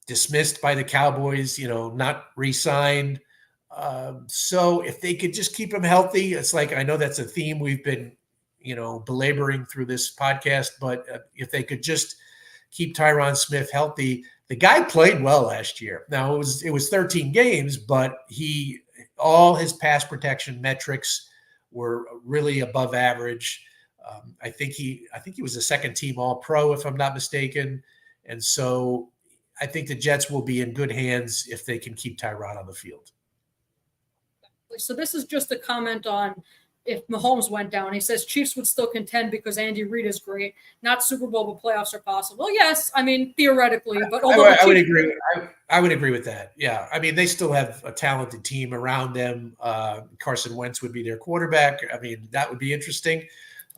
dismissed by the Cowboys, not re-signed. So if they could just keep him healthy, it's like, I know that's a theme we've been belaboring through this podcast, but if they could just keep Tyron Smith healthy. The guy played well last year. Now it was 13 games, but all his pass protection metrics were really above average. I think he was a second team All-Pro, if I'm not mistaken. And so I think the Jets will be in good hands if they can keep Tyrod on the field. So this is just a comment on if Mahomes went down. He says Chiefs would still contend because Andy Reid is great. Not Super Bowl, but playoffs are possible. Yes, theoretically, but I would agree. I would agree with that. Yeah, they still have a talented team around them. Carson Wentz would be their quarterback. That would be interesting.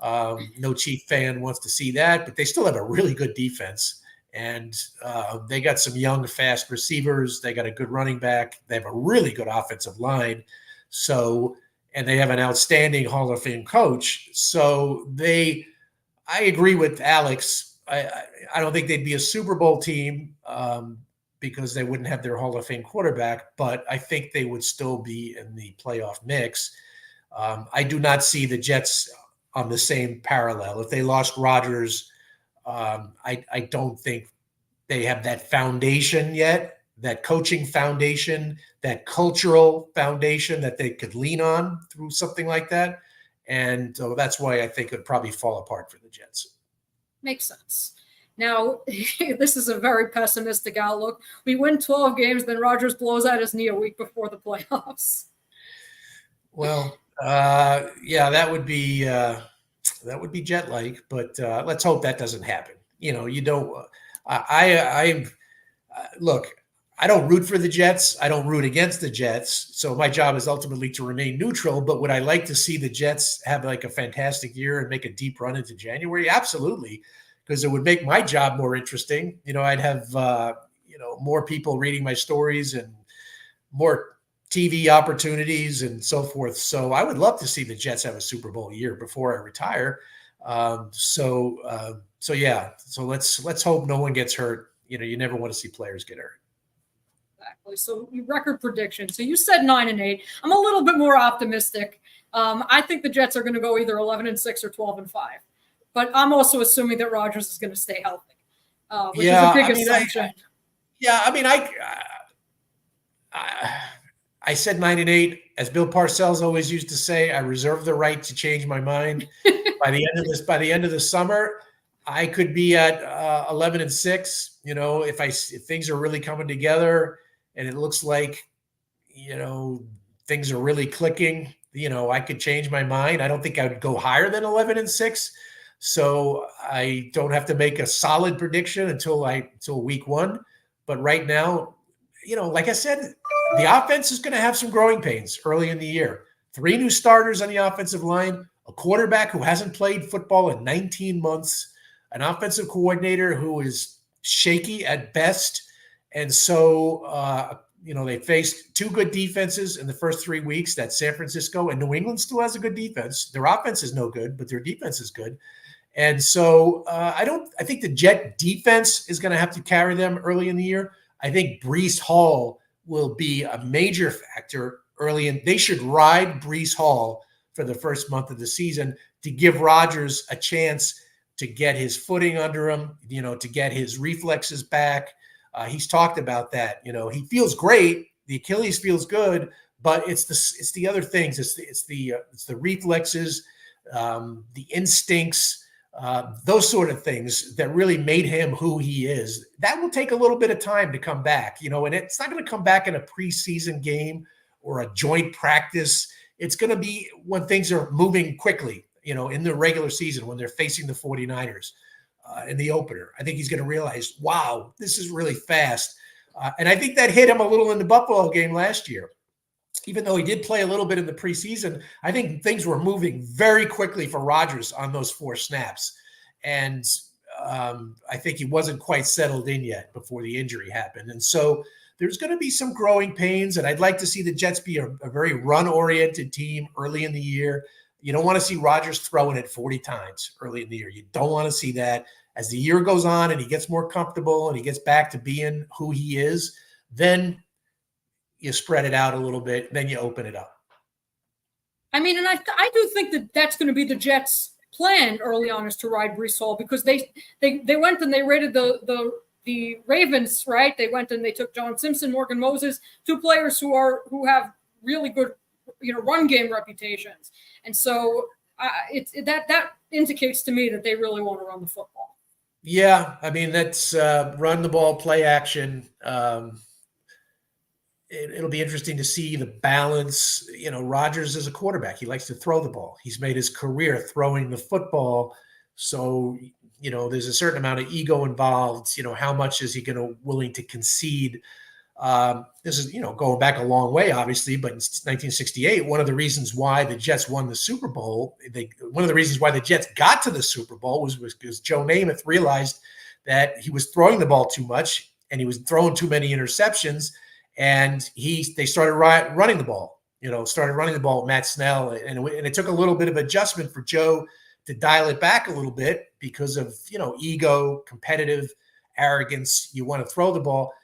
No Chief fan wants to see that, but they still have a really good defense, and they got some young, fast receivers. They got a good running back. They have a really good offensive line. And they have an outstanding Hall of Fame coach. So I agree with Alex. I don't think they'd be a Super Bowl team because they wouldn't have their Hall of Fame quarterback, but I think they would still be in the playoff mix. I do not see the Jets on the same parallel. If they lost Rodgers, I don't think they have that foundation yet, that coaching foundation, that cultural foundation that they could lean on through something like that. And that's why I think it would probably fall apart for the Jets. Makes sense. Now, this is a very pessimistic outlook. We win 12 games, then Rodgers blows out his knee a week before the playoffs. Well, yeah, that would be Jet-like, but let's hope that doesn't happen. You don't. Look. I don't root for the Jets. I don't root against the Jets. So my job is ultimately to remain neutral. But would I like to see the Jets have like a fantastic year and make a deep run into January? Absolutely, because it would make my job more interesting. I'd have more people reading my stories and more TV opportunities and so forth. So I would love to see the Jets have a Super Bowl year before I retire. So yeah. So let's hope no one gets hurt. You never want to see players get hurt. Exactly. So record prediction. So you said 9-8. I'm a little bit more optimistic. I think the Jets are going to go either 11-6 or 12-5. But I'm also assuming that Rodgers is going to stay healthy, which is a big assumption. I said 9-8. As Bill Parcells always used to say, I reserve the right to change my mind. By the end of the summer, I could be at 11-6. If things are really coming together and it looks like things are really clicking, I could change my mind. I don't think I would go higher than 11-6. So I don't have to make a solid prediction until week 1. But right now, like I said, the offense is going to have some growing pains early in the year. 3 new starters on the offensive line, a quarterback who hasn't played football in 19 months, an offensive coordinator who is shaky at best. And so, they faced 2 good defenses in the first 3 weeks. That's San Francisco, and New England still has a good defense. Their offense is no good, but their defense is good. And so I think the Jet defense is going to have to carry them early in the year. I think Breece Hall will be a major factor early in. They should ride Breece Hall for the first month of the season to give Rodgers a chance to get his footing under him, to get his reflexes back. He's talked about that. He feels great. The Achilles feels good, but it's the other things. It's the reflexes, the instincts, those sort of things that really made him who he is. That will take a little bit of time to come back, and it's not going to come back in a preseason game or a joint practice. It's going to be when things are moving quickly, in the regular season when they're facing the 49ers in the opener. I think he's going to realize, wow, this is really fast. And I think that hit him a little in the Buffalo game last year. Even though he did play a little bit in the preseason, I think things were moving very quickly for Rodgers on those 4 snaps. And I think he wasn't quite settled in yet before the injury happened. And so there's going to be some growing pains, and I'd like to see the Jets be a very run-oriented team early in the year. You don't want to see Rodgers throwing it 40 times early in the year. You don't want to see that. As the year goes on and he gets more comfortable and he gets back to being who he is, then you spread it out a little bit, then you open it up. I mean, and I do think that that's going to be the Jets' plan early on, is to ride Breece Hall, because they went and they raided the Ravens, right? They went and they took John Simpson, Morgan Moses, 2 players who have really good, run game reputations, and so that indicates to me that they really want to run the football. Yeah, I mean, that's run the ball, play action. It'll be interesting to see the balance. Rodgers is a quarterback. He likes to throw the ball. He's made his career throwing the football. So, there's a certain amount of ego involved. How much is he willing to concede? This is, going back a long way, obviously, but in 1968, one of the reasons why the Jets won the Super Bowl, one of the reasons why the Jets got to the Super Bowl was because Joe Namath realized that he was throwing the ball too much and he was throwing too many interceptions. And they started running the ball, with Matt Snell. And it took a little bit of adjustment for Joe to dial it back a little bit because of, ego, competitive arrogance. You want to throw the ball.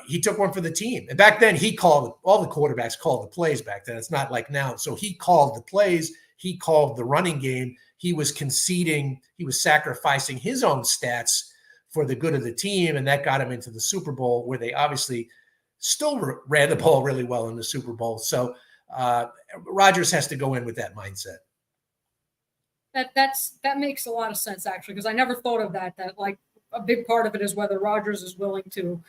He took one for the team. And back then all the quarterbacks called the plays back then. It's not like now. So he called the plays. He called the running game. he was conceding, he was sacrificing his own stats for the good of the team, and that got him into the Super Bowl, where they obviously still ran the ball really well in the Super Bowl. So Rodgers has to go in with that mindset. That makes a lot of sense, actually, because I never thought of that. That like a big part of it is whether Rodgers is willing to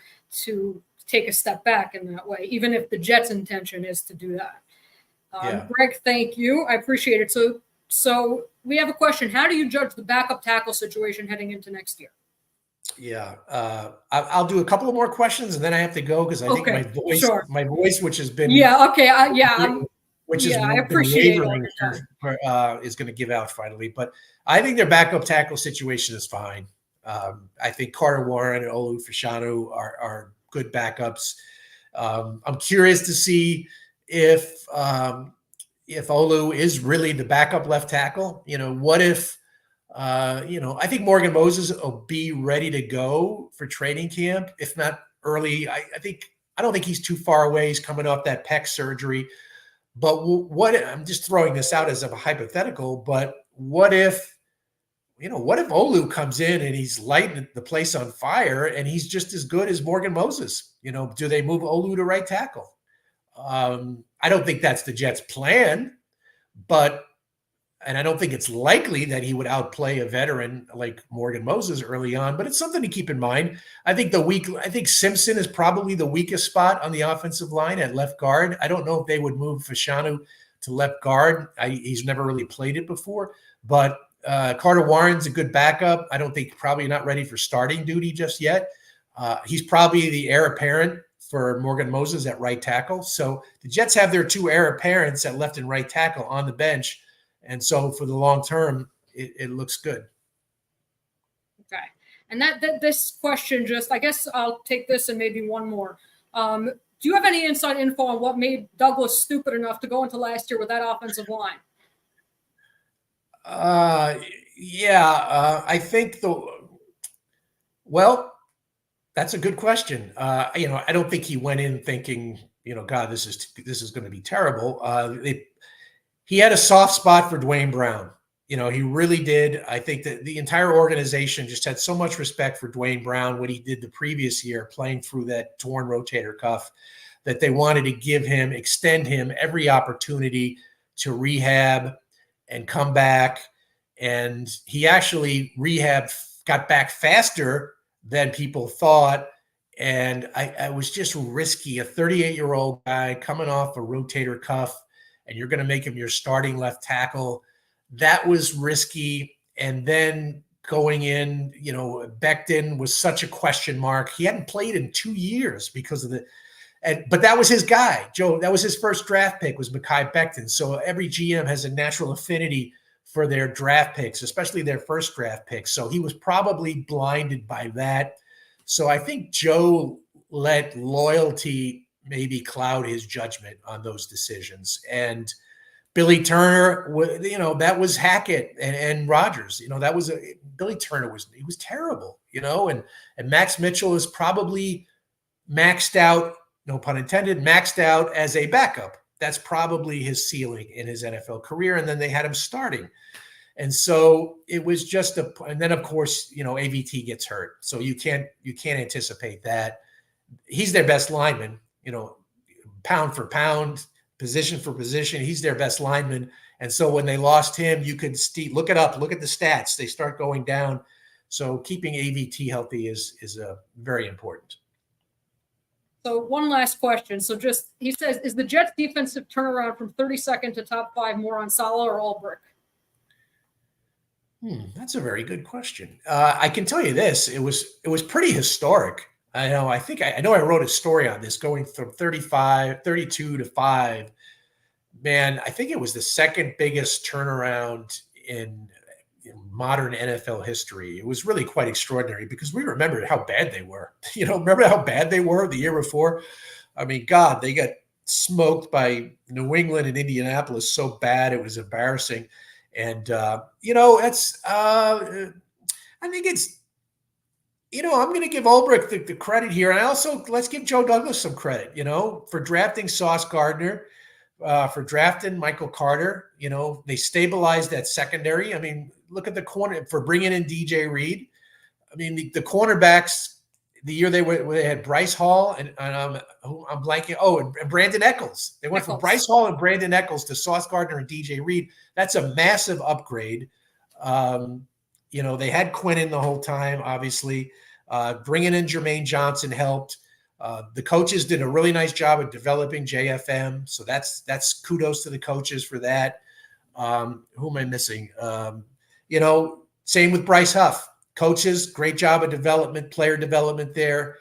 take a step back in that way, even if the Jets' intention is to do that. Greg, thank you. I appreciate it. So we have a question. How do you judge the backup tackle situation heading into next year? Yeah, I'll do a couple of more questions and then I have to go because I think my voice, which has been which has I been appreciate wavering, is going to give out finally. But I think their backup tackle situation is fine. I think Carter Warren and Olu Fashanu are good backups. I'm curious to see if Olu is really the backup left tackle. What if I think Morgan Moses will be ready to go for training camp, if not early. I don't think he's too far away. He's coming off that pec surgery. But I'm just throwing this out as a hypothetical, but what if Olu comes in and he's lighting the place on fire and he's just as good as Morgan Moses? Do they move Olu to right tackle? I don't think that's the Jets' plan, and I don't think it's likely that he would outplay a veteran like Morgan Moses early on, but it's something to keep in mind. I think Simpson is probably the weakest spot on the offensive line at left guard. I don't know if they would move Fashanu to left guard. He's never really played it before, but Carter Warren's a good backup. I don't think probably not ready for starting duty just yet. He's probably the heir apparent for Morgan Moses at right tackle. So the Jets have their two heir apparents at left and right tackle on the bench. And so for the long term, it looks good. Okay. And this question I guess I'll take this and maybe one more. Do you have any inside info on what made Douglas stupid enough to go into last year with that offensive line? I think that's a good question. I don't think he went in thinking, God, this is going to be terrible. He had a soft spot for Dwayne Brown. He really did. I think that the entire organization just had so much respect for Dwayne Brown, what he did the previous year, playing through that torn rotator cuff, that they wanted to extend him every opportunity to rehab and come back. And he actually got back faster than people thought. And I was just risky. A 38-year-old guy coming off a rotator cuff, and you're going to make him your starting left tackle. That was risky. And then going in, Becton was such a question mark. He hadn't played in 2 years because of but that was his guy, Joe. That was his first draft pick, was Mekhi Becton. So every GM has a natural affinity for their draft picks, especially their first draft picks. So he was probably blinded by that. So I think Joe let loyalty maybe cloud his judgment on those decisions. And Billy Turner, that was Hackett and Rodgers. Billy Turner was terrible, and Max Mitchell is probably maxed out, no pun intended, maxed out as a backup. That's probably his ceiling in his NFL career. And then they had him starting. And so it was just and then of course, AVT gets hurt. So you can't anticipate that. He's their best lineman, pound for pound, position for position. He's their best lineman. And so when they lost him, you could look it up, look at the stats. They start going down. So keeping AVT healthy is very important. So one last question. So he says, is the Jets defensive turnaround from 32nd to top 5 more on Saleh or Ulbrich? That's a very good question. I can tell you this: it was pretty historic. I know I wrote a story on this, going from 32 to 5. Man, I think it was the second biggest turnaround in modern NFL history. It was really quite extraordinary because we remembered how bad they were. Remember how bad they were the year before? I mean, God, they got smoked by New England and Indianapolis so bad it was embarrassing. And that's I think it's I'm going to give Ulbrich the credit here, and also let's give Joe Douglas some credit, for drafting Sauce Gardner. for drafting Michael Carter. You know, they stabilized that secondary. I mean, look at the corner for bringing in DJ Reed. I mean, the cornerbacks, the year they had Bryce Hall and I'm blanking. Oh, and Brandon Eccles. They went from Bryce Hall and Brandon Eccles to Sauce Gardner and DJ Reed. That's a massive upgrade. You know, they had Quinn in the whole time, obviously. Bringing in Jermaine Johnson helped. The coaches did a really nice job of developing JFM. So that's kudos to the coaches for that. Who am I missing? You know, same with Bryce Huff. Coaches, great job of development, player development there.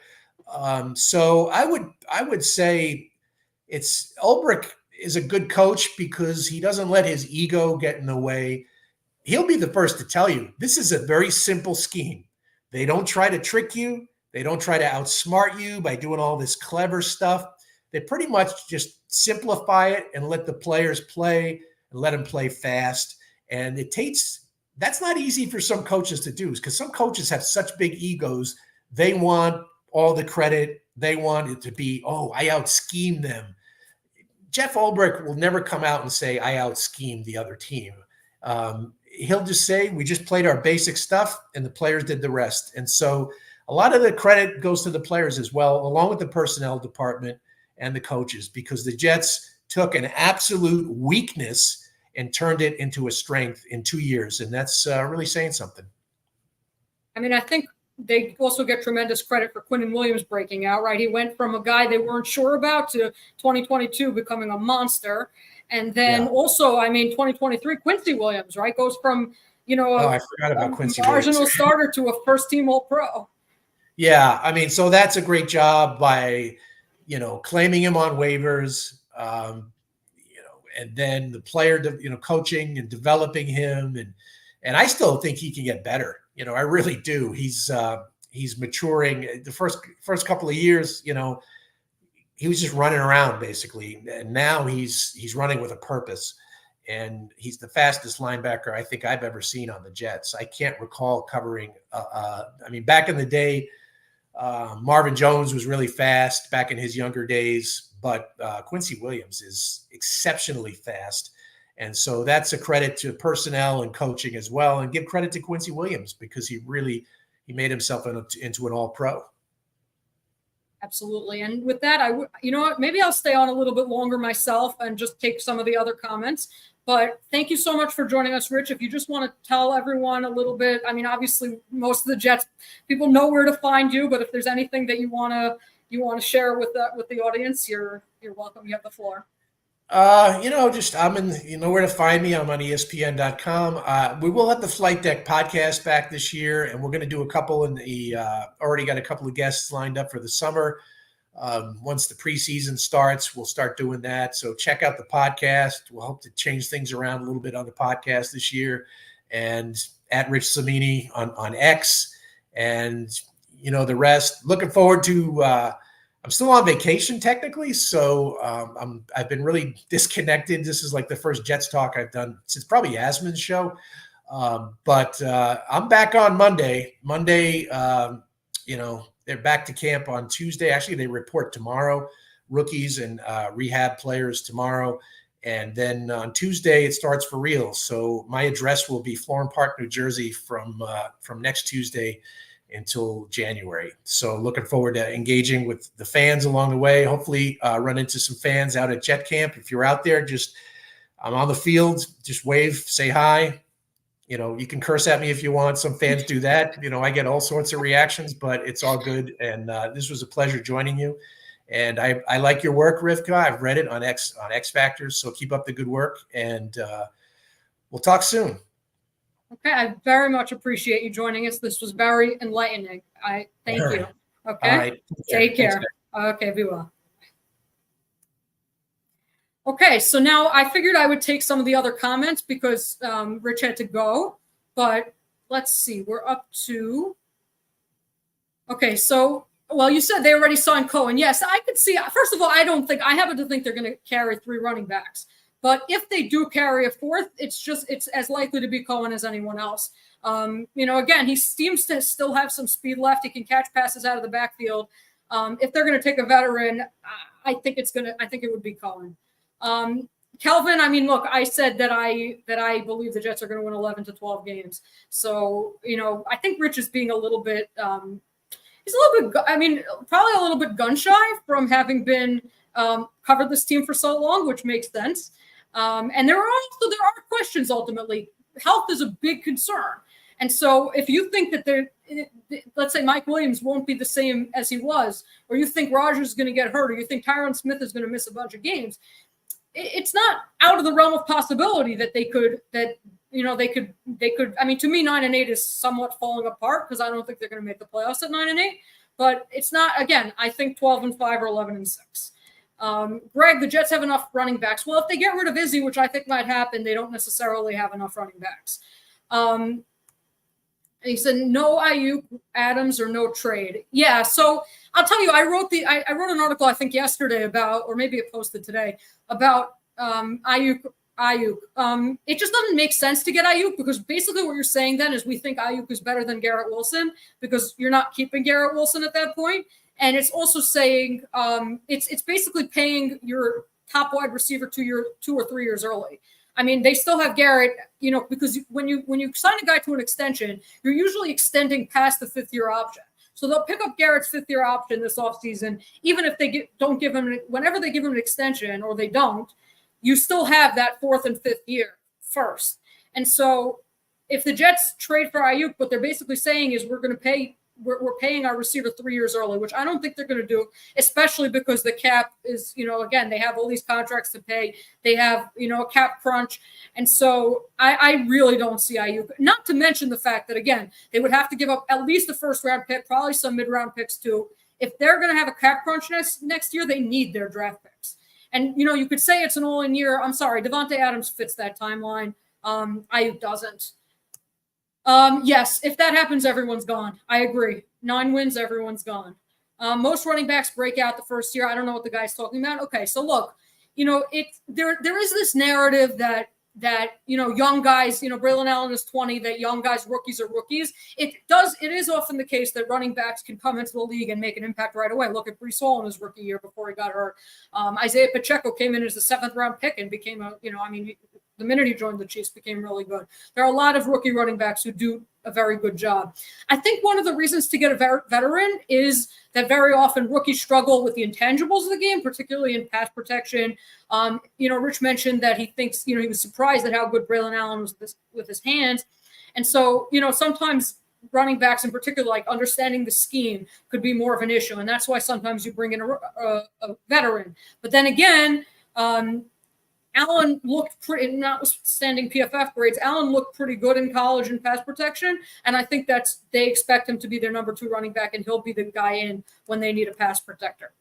So I would say it's Ulbrich is a good coach because he doesn't let his ego get in the way. He'll be the first to tell you this is a very simple scheme. They don't try to trick you. They don't try to outsmart you by doing all this clever stuff. They pretty much just simplify it and let the players play and let them play fast. And that's not easy for some coaches to do because some coaches have such big egos. They want all the credit. They want it to be, oh, I out-schemed them. Jeff Ulbrich will never come out and say, I out-schemed the other team. He'll just say, we just played our basic stuff and the players did the rest. And so a lot of the credit goes to the players as well, along with the personnel department and the coaches, because the Jets took an absolute weakness and turned it into a strength in 2 years. And that's really saying something. I mean, I think they also get tremendous credit for Quinnen Williams breaking out, right? He went from a guy they weren't sure about to 2022 becoming a monster. And then also, I mean, 2023, Quincy Williams, right, goes from, you know, I forgot about Quincy marginal Williams. starter to a first-team All-Pro. Yeah, I mean, so that's a great job by, you know, claiming him on waivers, you know, and then the player, you know, coaching and developing him, and I still think he can get better. You know, I really do. He's maturing. The first couple of years, you know, he was just running around basically, and now he's running with a purpose, and he's the fastest linebacker I think I've ever seen on the Jets. I can't recall covering. I mean, back in the day, Marvin Jones was really fast back in his younger days, but Quincy Williams is exceptionally fast, and so that's a credit to personnel and coaching as well. And give credit to Quincy Williams because he made himself into an All-Pro. Absolutely. And with that, you know what, maybe I'll stay on a little bit longer myself and just take some of the other comments. But thank you so much for joining us, Rich. If you just want to tell everyone a little bit, I mean, obviously most of the Jets people know where to find you, but if there's anything that you want to share with the audience, you're welcome. You have the floor. You know, you know where to find me. I'm on ESPN.com. We will have the Flight Deck podcast back this year, and we're going to do a couple already got a couple of guests lined up for the summer. Once the preseason starts, we'll start doing that. So check out the podcast. We'll hope to change things around a little bit on the podcast this year, and at Rich Cimini on X, and you know, the rest. Looking forward to, I'm still on vacation technically, so I've been really disconnected. This is like the first Jets talk I've done since probably Yasmin's show. But I'm back on Monday. You know, they're back to camp on Tuesday. Actually, they report tomorrow, rookies and rehab players tomorrow. And then on Tuesday, it starts for real. So my address will be Florham Park, New Jersey from next Tuesday until January. So looking forward to engaging with the fans along the way. Hopefully run into some fans out at Jet Camp. If you're out there, I'm on the field, just wave, say hi. You know, you can curse at me if you want. Some fans do that. You know, I get all sorts of reactions, but it's all good. And this was a pleasure joining you. And I like your work, Rivka. I've read it on X Factors. So keep up the good work, and we'll talk soon. Okay, I very much appreciate you joining us. This was very enlightening. I thank you. Okay, all right. Take care. Okay, be well. Okay, so now I figured I would take some of the other comments because Rich had to go. But let's see, we're up to. Okay, so well, you said they already signed Cohen. Yes, I could see. First of all, I happen to think they're going to carry 3 running backs. But if they do carry a 4th, it's as likely to be Cohen as anyone else. You know, again, he seems to still have some speed left. He can catch passes out of the backfield. If they're going to take a veteran, I think it would be Cohen. Kelvin, I mean, look, I said that I believe the Jets are going to win 11 to 12 games. So, I think Rich is being a little bit he's a little bit, I mean, probably a little bit gun shy from having been covered this team for so long, which makes sense. And there are questions ultimately. Health is a big concern. And so if you think that let's say Mike Williams won't be the same as he was, or you think Rodgers is going to get hurt, or you think Tyron Smith is going to miss a bunch of games, it's not out of the realm of possibility that they could, I mean, to me, 9-8 is somewhat falling apart because I don't think they're going to make the playoffs at 9-8, but it's not, again, I think 12-5 or 11-6. Greg, the Jets have enough running backs. Well, if they get rid of Izzy, which I think might happen, they don't necessarily have enough running backs. He said no Ayuk, Adams, or no trade. Yeah, so I'll tell you, I wrote an article I think yesterday about, or maybe it posted today, about Ayuk. It just doesn't make sense to get Ayuk because basically what you're saying then is we think Ayuk is better than Garrett Wilson because you're not keeping Garrett Wilson at that point. And it's also saying it's basically paying your top wide receiver 2 or 3 years early. I mean, they still have Garrett, because when you sign a guy to an extension, you're usually extending past the 5th-year option. So they'll pick up Garrett's 5th-year option this offseason, even if they don't give him whenever they give him an extension or they don't, you still have that 4th and 5th year first. And so if the Jets trade for Ayuk, what they're basically saying is we're paying our receiver 3 years early, which I don't think they're going to do, especially because the cap is, again, they have all these contracts to pay. They have, a cap crunch. And so I really don't see Ayuk, not to mention the fact that, again, they would have to give up at least a first-round pick, probably some mid-round picks too. If they're going to have a cap crunch next year, they need their draft picks. And, you could say it's an all-in year. I'm sorry, Devontae Adams fits that timeline. Ayuk doesn't. Yes, if that happens, everyone's gone. I agree. 9 wins, everyone's gone. Most running backs break out the first year. I don't know what the guy's talking about. Okay, so look, there is this narrative that young guys, Braylon Allen is 20, that young guys, rookies are rookies. It is often the case that running backs can come into the league and make an impact right away. Look at Breece Hall in his rookie year before he got hurt. Isaiah Pacheco came in as the 7th round pick and became the minute he joined the Chiefs, became really good. There are a lot of rookie running backs who do a very good job. I think one of the reasons to get a veteran is that very often rookies struggle with the intangibles of the game, particularly in pass protection. Rich mentioned that he thinks, he was surprised at how good Braylon Allen was with his hands. And so, sometimes running backs in particular, like understanding the scheme could be more of an issue. And that's why sometimes you bring in a veteran. But then again, Allen looked pretty, notwithstanding PFF grades, Allen looked pretty good in college in pass protection. And I think they expect him to be their number 2 running back, and he'll be the guy in when they need a pass protector.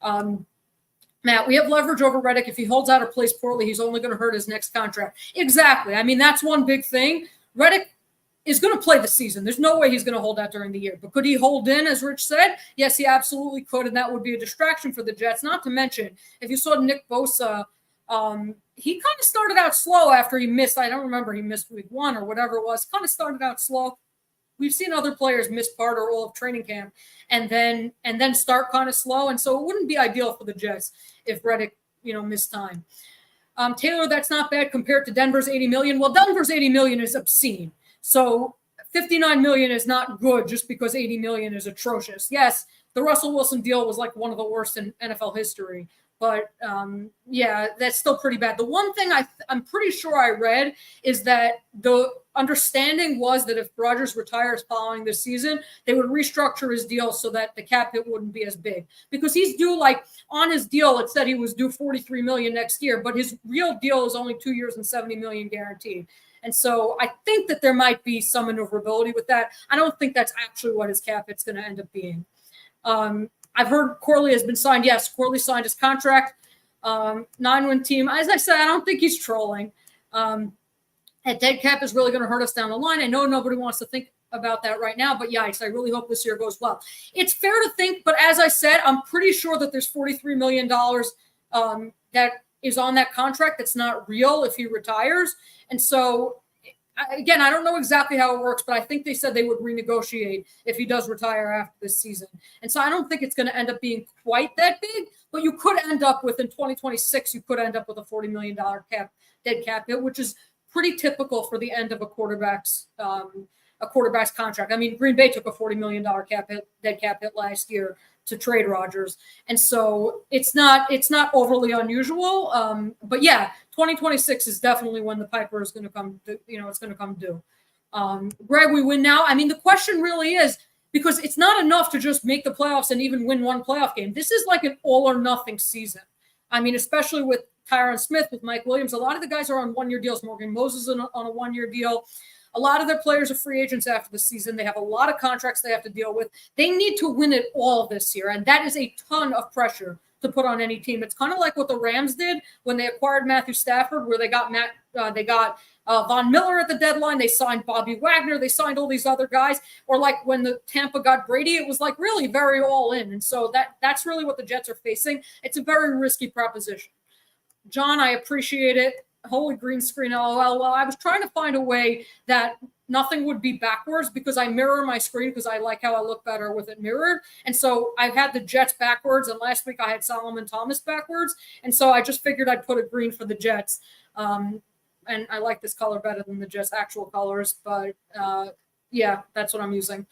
Matt, we have leverage over Reddick. If he holds out or plays poorly, he's only going to hurt his next contract. Exactly. I mean, that's one big thing. Reddick is going to play the season. There's no way he's going to hold out during the year. But could he hold in, as Rich said? Yes, he absolutely could, and that would be a distraction for the Jets. Not to mention, if you saw Nick Bosa, he kind of started out slow after he missed. I don't remember, he missed week 1 or whatever it was. Kind of started out slow. We've seen other players miss part or all of training camp and then start kind of slow. And so it wouldn't be ideal for the Jets if Reddick, missed time. Taylor, that's not bad compared to Denver's $80 million. Well, Denver's $80 million is obscene. So $59 million is not good just because $80 million is atrocious. Yes, the Russell Wilson deal was like one of the worst in NFL history. But, yeah, that's still pretty bad. The one thing I'm pretty sure I read is that the understanding was that if Rodgers retires following this season, they would restructure his deal so that the cap hit wouldn't be as big. Because he's due, on his deal, it said he was due $43 million next year, but his real deal is only 2 years and $70 million guaranteed. And so I think that there might be some maneuverability with that. I don't think that's actually what his cap hit's going to end up being. I've heard Corley has been signed. Yes, Corley signed his contract. 9-win team. As I said, I don't think he's trolling. That dead cap is really going to hurt us down the line. I know nobody wants to think about that right now, but yikes, I really hope this year goes well. It's fair to think, but as I said, I'm pretty sure that there's $43 million that is on that contract that's not real if he retires. And so again, I don't know exactly how it works, but I think they said they would renegotiate if he does retire after this season. And so I don't think it's going to end up being quite that big, but you could end up with in 2026, you could end up with a $40 million dead cap hit, which is pretty typical for the end of a quarterback's contract. I mean, Green Bay took a $40 million dead cap hit last year to trade Rodgers. And so it's not overly unusual. But yeah, 2026 is definitely when the Piper is going to come, it's going to come due. Greg, we win now. I mean, the question really is, because it's not enough to just make the playoffs and even win one playoff game. This is like an all or nothing season. I mean, especially with Tyron Smith, with Mike Williams, a lot of the guys are on one-year deals. Morgan Moses on a one-year deal. A lot of their players are free agents after the season. They have a lot of contracts they have to deal with. They need to win it all this year, and that is a ton of pressure to put on any team. It's kind of like what the Rams did when they acquired Matthew Stafford, where they got Von Miller at the deadline. They signed Bobby Wagner. They signed all these other guys. Or like when the Tampa got Brady, it was like really very all in. And so that's really what the Jets are facing. It's a very risky proposition. John, I appreciate it. Holy green screen, LOL. Well, I was trying to find a way that nothing would be backwards because I mirror my screen because I like how I look better with it mirrored. And so I've had the Jets backwards, and last week I had Solomon Thomas backwards. And so I just figured I'd put a green for the Jets. And I like this color better than the Jets' actual colors. But, yeah, that's what I'm using.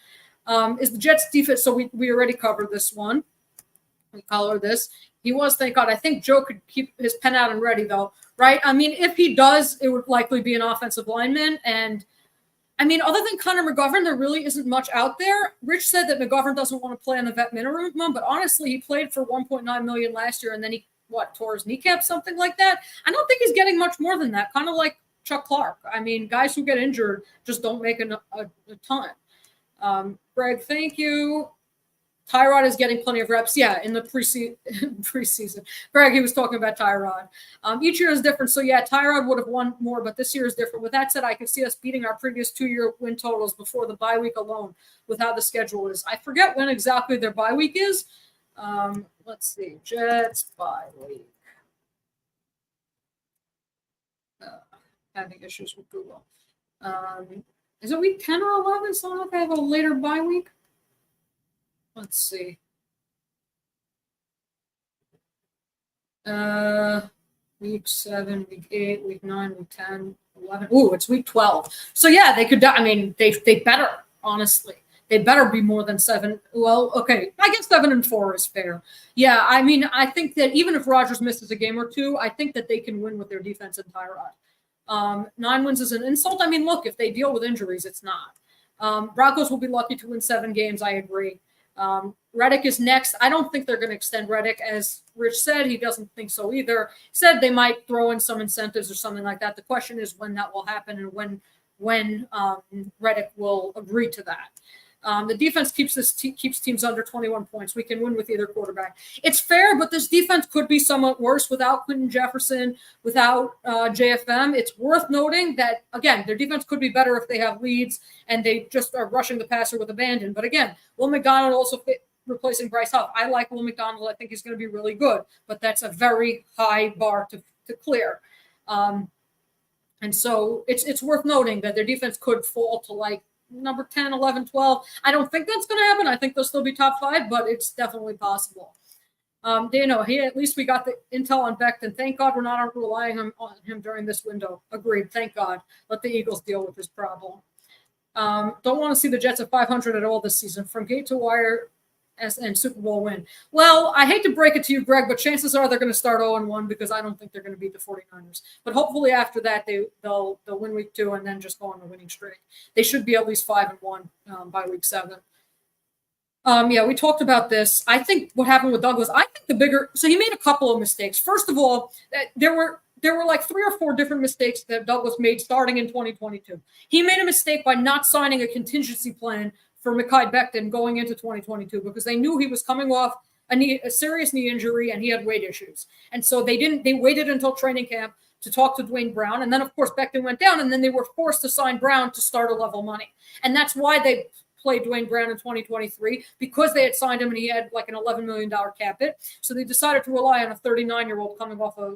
Is the Jets defense – so we already covered this one. We color this. He was, thank God. I think Joe could keep his pen out and ready, though, right? I mean, if he does, it would likely be an offensive lineman. And, I mean, other than Connor McGovern, there really isn't much out there. Rich said that McGovern doesn't want to play on the vet minimum, but honestly, he played for $1.9 million last year, and then he, tore his kneecap, something like that. I don't think he's getting much more than that, kind of like Chuck Clark. I mean, guys who get injured just don't make a ton. Greg, thank you. Tyrod is getting plenty of reps. Yeah, in the preseason. Greg, he was talking about Tyrod. Each year is different. So, yeah, Tyrod would have won more, but this year is different. With that said, I can see us beating our previous 2-year win totals before the bye week alone with how the schedule is. I forget when exactly their bye week is. Let's see. Jets bye week. Having issues with Google. Is it week 10 or 11? So I don't know if I have a later bye week. Let's see. Week 7, week 8, week 9, week 10, 11. Ooh, it's week 12. So yeah, they could. I mean, they better, honestly. They better be more than 7. Well, okay, I guess 7-4 is fair. Yeah, I mean, I think that even if Rodgers misses a game or two, I think that they can win with their defense and Tyrod. 9 wins is an insult. I mean, look, if they deal with injuries, it's not. Broncos will be lucky to win 7 games. I agree. Reddick is next. I don't think they're going to extend Reddick. As Rich said, he doesn't think so either. He said they might throw in some incentives or something like that. The question is when that will happen and when Reddick will agree to that. The defense keeps teams under 21 points. We can win with either quarterback. It's fair, but this defense could be somewhat worse without Quentin Jefferson, without JFM. It's worth noting that, again, their defense could be better if they have leads and they just are rushing the passer with abandon. But again, Will McDonald also replacing Bryce Huff. I like Will McDonald. I think he's going to be really good, but that's a very high bar to clear. And so it's worth noting that their defense could fall to like number 10, 11, 12. I don't think that's going to happen. I think they'll still be top 5, but it's definitely possible. Dano, at least we got the intel on Becton. Thank God we're not relying on him during this window. Agreed. Thank God. Let the Eagles deal with this problem. Don't want to see the Jets at 500 at all this season. From gate to wire and Super Bowl win. Well, I hate to break it to you, Greg, but chances are they're going to start 0-1 because I don't think they're going to beat the 49ers. But hopefully after that, they'll win week 2 and then just go on a winning streak. They should be at least 5-1 by week 7. Yeah, we talked about this. I think what happened with Douglas, I think so he made a couple of mistakes. First of all, there were like 3 or 4 different mistakes that Douglas made starting in 2022. He made a mistake by not signing a contingency plan for Mekhi Becton going into 2022 because they knew he was coming off a serious knee injury and he had weight issues. And so they waited until training camp to talk to Dwayne Brown. And then, of course, Becton went down, and then they were forced to sign Brown to starter level money. And that's why they played Dwayne Brown in 2023, because they had signed him and he had like an $11 million cap hit. So they decided to rely on a 39-year-old coming off a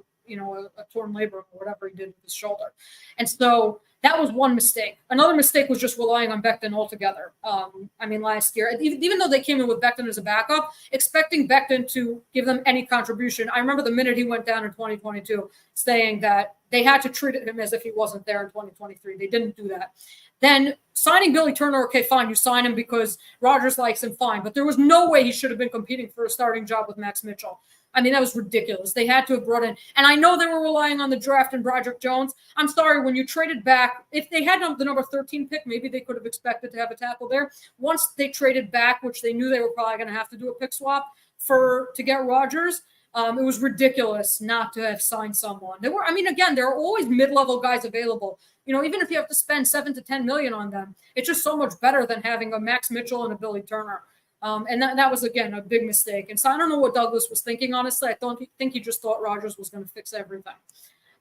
torn labrum or whatever he did with his shoulder. And so That was one mistake. Another mistake was just relying on Becton altogether. Last year, even though they came in with Becton as a backup, expecting Becton to give them any contribution. I remember the minute he went down in 2022 saying that they had to treat him as if he wasn't there in 2023. They didn't do that. Then signing Billy Turner, okay, fine. You sign him because Rodgers likes him, fine. But there was no way he should have been competing for a starting job with Max Mitchell. That was ridiculous. They had to have brought in, and I know they were relying on the draft and Broderick Jones. I'm sorry, when you traded back, if they had the number 13 pick, maybe they could have expected to have a tackle there. Once they traded back, which they knew they were probably going to have to do a pick swap to get Rodgers, it was ridiculous not to have signed someone. There are always mid-level guys available. Even if you have to spend $7 to $10 million on them, it's just so much better than having a Max Mitchell and a Billy Turner. And that was, again, a big mistake. And so I don't know what Douglas was thinking, honestly. I think he just thought Rodgers was going to fix everything.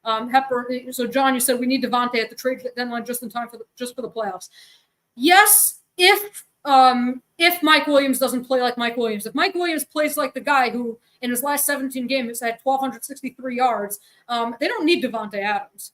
Hepburn, so John, you said we need Devontae at the trade deadline just in time for the playoffs. Yes, if Mike Williams doesn't play like Mike Williams. If Mike Williams plays like the guy who in his last 17 games had 1,263 yards, they don't need Devontae Adams.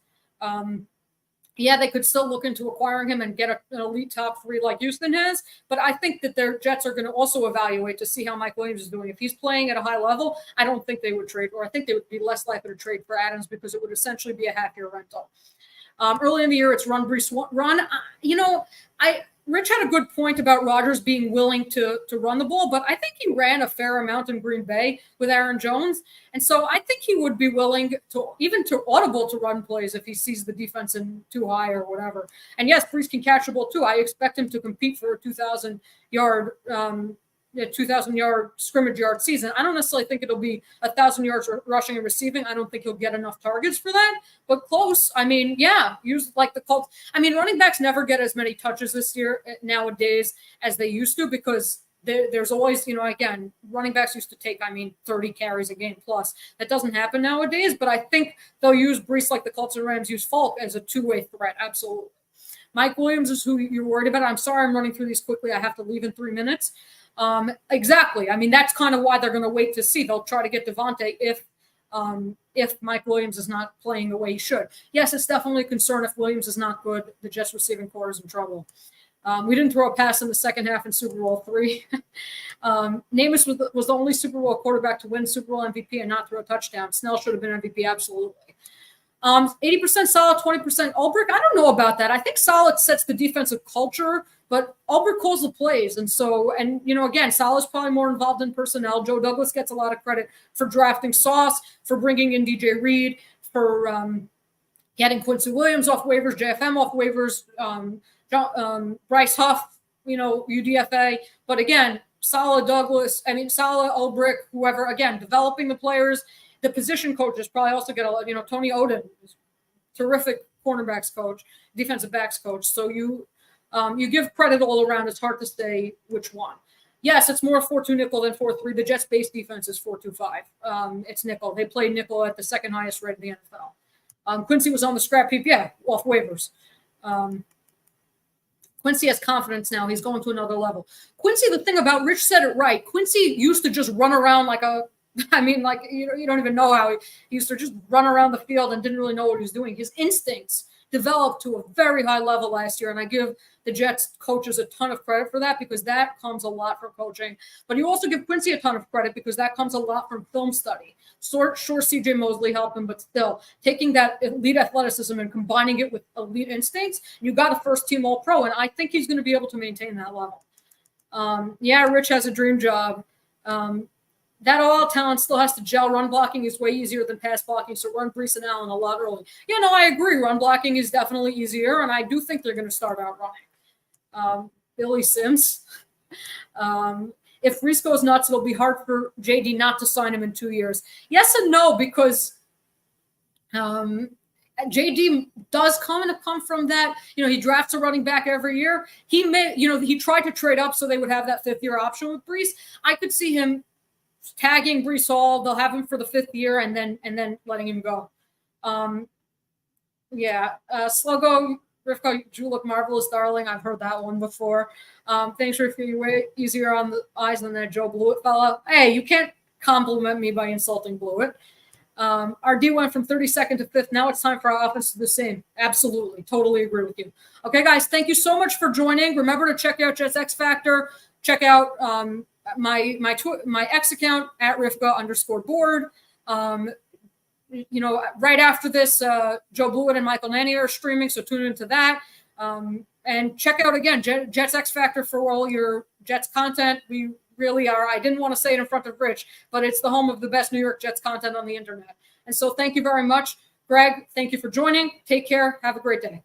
They could still look into acquiring him and get an elite top 3 like Houston has. But I think that their Jets are going to also evaluate to see how Mike Williams is doing. If he's playing at a high level, I don't think they would trade, or I think they would be less likely to trade for Adams because it would essentially be a half-year rental. Early in the year, it's run, Brees, run. Rich had a good point about Rodgers being willing to run the ball, but I think he ran a fair amount in Green Bay with Aaron Jones. And so I think he would be willing to audible to run plays if he sees the defense in too high or whatever. And yes, Brees can catch the ball too. I expect him to compete for a 2,000-yard scrimmage yard season. I don't necessarily think it'll be 1,000 yards rushing and receiving. I don't think he'll get enough targets for that, but close. Use like the Colts. Running backs never get as many touches this year nowadays as they used to because there's always, again, running backs used to take, 30 carries a game plus. That doesn't happen nowadays, but I think they'll use Brees like the Colts and Rams use Falk as a two-way threat. Absolutely. Mike Williams is who you're worried about. I'm sorry I'm running through these quickly. I have to leave in 3 minutes. Exactly. That's kind of why they're going to wait to see. They'll try to get Devontae if Mike Williams is not playing the way he should. Yes, it's definitely a concern if Williams is not good. The Jets receiving core is in trouble. We didn't throw a pass in the second half in Super Bowl III. Namath was the only Super Bowl quarterback to win Super Bowl MVP and not throw a touchdown. Snell should have been MVP, absolutely. 80% Solid, 20% Ulbrich. I don't know about that. I think Solid sets the defensive culture, but Ulbrich calls the plays. And again, Solid's probably more involved in personnel. Joe Douglas gets a lot of credit for drafting Sauce, for bringing in DJ Reed, for getting Quincy Williams off waivers, JFM off waivers, Bryce Huff, UDFA. But again, Solid Douglas, Solid Ulbrich, whoever, again, developing the players. The position coaches probably also get a lot, Tony Oden, terrific cornerbacks coach, defensive backs coach. So you give credit all around. It's hard to say which one. Yes, it's more 4-2 nickel than 4-3. The Jets' base defense is 4-2-5. It's nickel. They play nickel at the second highest rate in the NFL. Quincy was on the scrap heap, off waivers. Quincy has confidence now. He's going to another level. Quincy, the thing about Rich said it right. Quincy used to just run around like you don't even know how he used to just run around the field and didn't really know what he was doing. His instincts developed to a very high level last year, and I give the Jets coaches a ton of credit for that because that comes a lot from coaching. But you also give Quincy a ton of credit because that comes a lot from film study. Sure, C.J. Mosley helped him, but still, taking that elite athleticism and combining it with elite instincts, you got a first-team All-Pro, and I think he's going to be able to maintain that level. Rich has a dream job. That all talent still has to gel. Run blocking is way easier than pass blocking, so run Brees and Allen a lot early. I agree. Run blocking is definitely easier, and I do think they're going to start out running. Billy Sims. If Reese goes nuts, it'll be hard for JD not to sign him in 2 years. Yes and no, because JD does come from that. He drafts a running back every year. He may, he tried to trade up so they would have that fifth-year option with Brees. I could see him tagging Brees Hall. They'll have him for the fifth year and then letting him go. Sluggo, Rivka, you look marvelous, darling. I've heard that one before. Thanks, Rivka. You're way easier on the eyes than that Joe Blewett fella. Hey, you can't compliment me by insulting Blewett. Our D went from 32nd to 5th. Now it's time for our offense to do the same. Absolutely. Totally agree with you. Okay, guys, thank you so much for joining. Remember to check out Jets X Factor. Check out my X account at Rivka_Boord. Right after this, Joe Blewett and Michael Nanny are streaming, so tune into that. And check out, again, Jets X Factor for all your Jets content. We really are. I didn't want to say it in front of Rich, but it's the home of the best New York Jets content on the internet. And so thank you very much. Greg, thank you for joining. Take care. Have a great day.